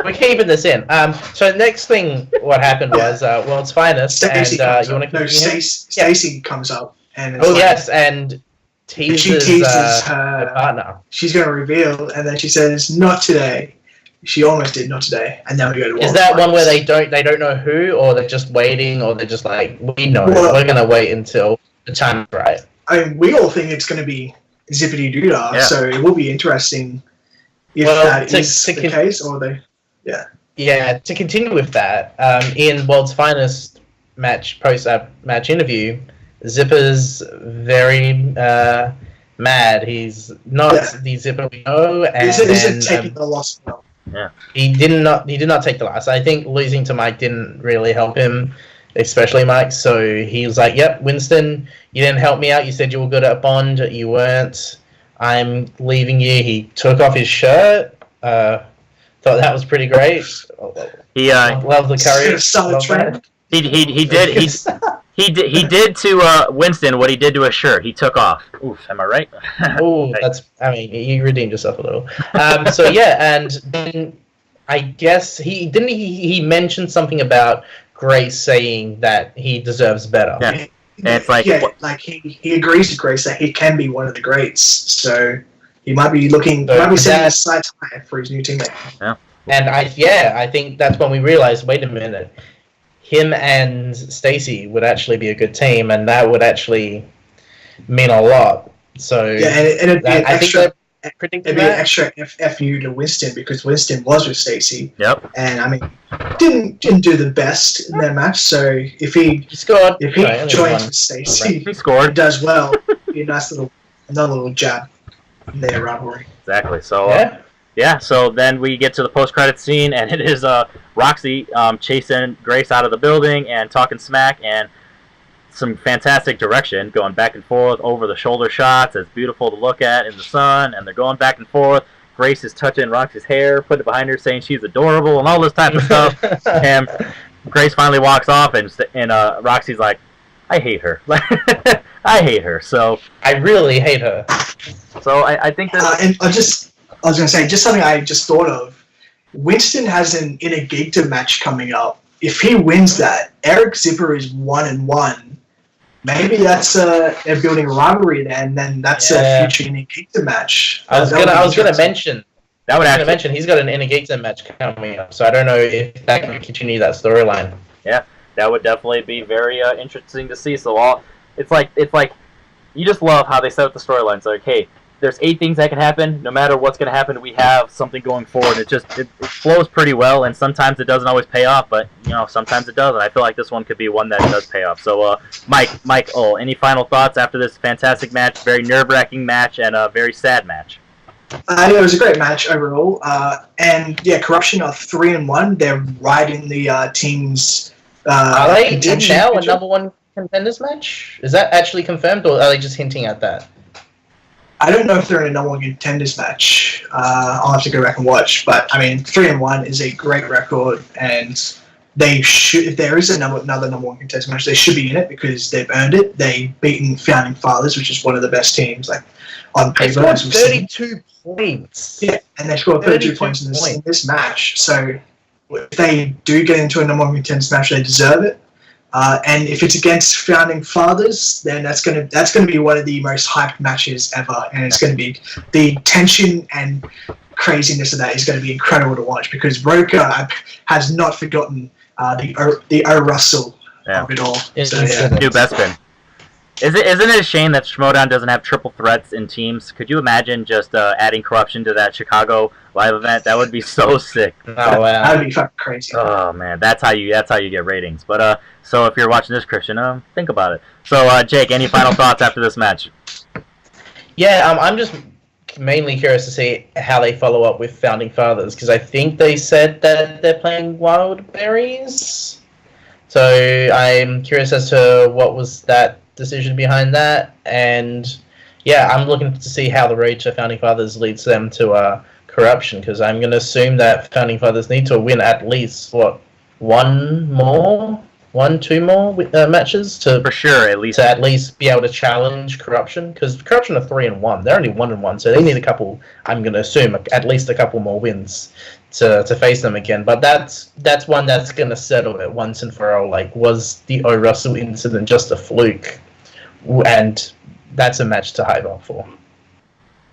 We're keeping this in. So next thing, what happened was World's Finest, Stacey and you want to Stacey comes up and it's and she teases her partner. She's going to reveal, and then she says, "Not today." She almost did, not today, and then we go to. Is that one where they don't know who, or they're just waiting, or they're just like, we know, we're going to wait until the time's right? I mean, we all think it's going to be zippity doo dah, so it will be interesting if that is the case, or they, Yeah, to continue with that, in World's Finest post-match interview, Zipper's very mad. He's not the Zipper we know, and he's taking the loss. Yeah, he did not take the loss. I think losing to Mike didn't really help him, especially Mike. So he was like, "Yep, Winston, you didn't help me out. You said you were good at Bond. You weren't. I'm leaving you." He took off his shirt. Thought that was pretty great. He love the courage. He did to Winston what he did to his shirt. He took off. Oof, am I right? Oh, you redeemed yourself a little. So yeah, and then I guess he mentioned something about Grace saying that he deserves better. Yeah. And it's like, he agrees with Grace that he can be one of the greats. So he might be looking, he might be setting his sights high for his new teammate. Yeah. And I think that's when we realized, wait a minute, him and Stacy would actually be a good team, and that would actually mean a lot. So yeah, and it'd be an extra FU to Winston, because Winston was with Stacy. Yep. And I mean, didn't do the best in their match. So if he joins with Stacy, he scored, does well, be a nice another little jab in their rivalry. Exactly. So so then we get to the post-credit scene, and it is Roxy chasing Grace out of the building and talking smack, and some fantastic direction, going back and forth over the shoulder shots. It's beautiful to look at in the sun, and they're going back and forth. Grace is touching Roxy's hair, putting it behind her, saying she's adorable and all this type of stuff. And Grace finally walks off, and Roxy's like, I hate her. I hate her. So I really hate her. So I think that... and I was going to say, just something I just thought of. Winston has an Inner Geekdom match coming up. If he wins that, Eric Zipper is 1-1. Maybe that's they're building a rivalry there, and then that's a future Inner Geekdom match. I was gonna mention he's got an Inner Geekdom match coming up, so I don't know if that can continue that storyline. Yeah, that would definitely be very interesting to see. So it's like you just love how they set up the storylines. Like, hey, there's 8 things that can happen. No matter what's going to happen, we have something going forward. It flows pretty well, and sometimes it doesn't always pay off, but sometimes it does. And I feel like this one could be one that does pay off. So, Mike, any final thoughts after this fantastic match, very nerve-wracking match, and a very sad match? Yeah, it was a great match overall. And yeah, Korruption are 3-1. They're right in the team's. Are they in now a number 1 contenders match? Is that actually confirmed, or are they just hinting at that? I don't know if they're in a number 1 contenders match. I'll have to go back and watch. But I mean, 3-1 is a great record, and they should. If there is another number 1 contenders match, they should be in it because they've earned it. They've beaten Founding Fathers, which is one of the best teams, like on paper. They scored 32 points. Yeah, and they scored 32 points in this match. So if they do get into a number 1 contenders match, they deserve it. And if it's against Founding Fathers, then that's gonna be one of the most hyped matches ever, and it's gonna be the tension and craziness of that is going to be incredible to watch, because Roker has not forgotten the Russell of it all. So, New Bespin. Isn't it a shame that Schmoedown doesn't have triple threats in teams? Could you imagine just adding Korruption to that Chicago live event? That would be so sick. Oh wow, that would be fucking crazy. Oh man, that's how you get ratings. But so if you're watching this, Christian, think about it. So Jake, any final thoughts after this match? Yeah, I'm just mainly curious to see how they follow up with Founding Fathers, because I think they said that they're playing Wild Berries. So I'm curious as to what was that decision behind that, and yeah, I'm looking to see how the road to Founding Fathers leads them to Korruption, because I'm going to assume that Founding Fathers need to win at least two more matches to for sure at least be able to challenge Korruption, because Korruption are 3-1. They're only 1-1, so they need a couple. I'm going to assume at least a couple more wins to face them again. But that's one that's going to settle it once and for all. Like, was the Russell incident just a fluke? And that's a match to hype up for.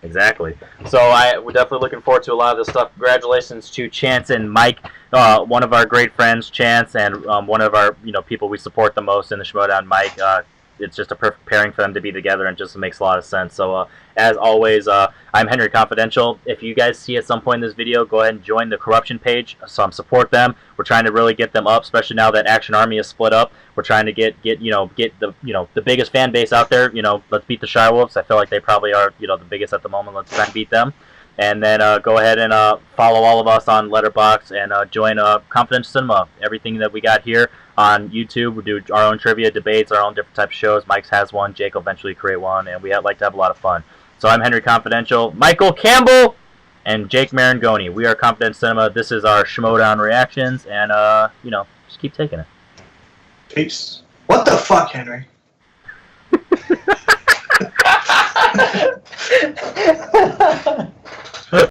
Exactly. So we're definitely looking forward to a lot of this stuff. Congratulations to Chance and Mike, one of our great friends, Chance, and one of our people we support the most in the Schmoedown, Mike. It's just a perfect pairing for them to be together, and just makes a lot of sense. So as always, I'm Henry Confidential. If you guys see at some point in this video, go ahead and join the Korruption page. Support them. We're trying to really get them up, especially now that Action Army is split up. We're trying to get the biggest fan base out there. Let's beat the Shy Wolves. I feel like they probably are the biggest at the moment. Let's try and beat them. And then go ahead and follow all of us on Letterboxd and join Confidential Cinema. Everything that we got here on YouTube, we do our own trivia, debates, our own different types of shows. Mike's has one, Jake will eventually create one, and we like to have a lot of fun. So I'm Henry Confidential, Michael Campbell, and Jake Marangoni. We are Confidential Cinema. This is our Schmoedown reactions, and just keep taking it. Peace. What the fuck, Henry?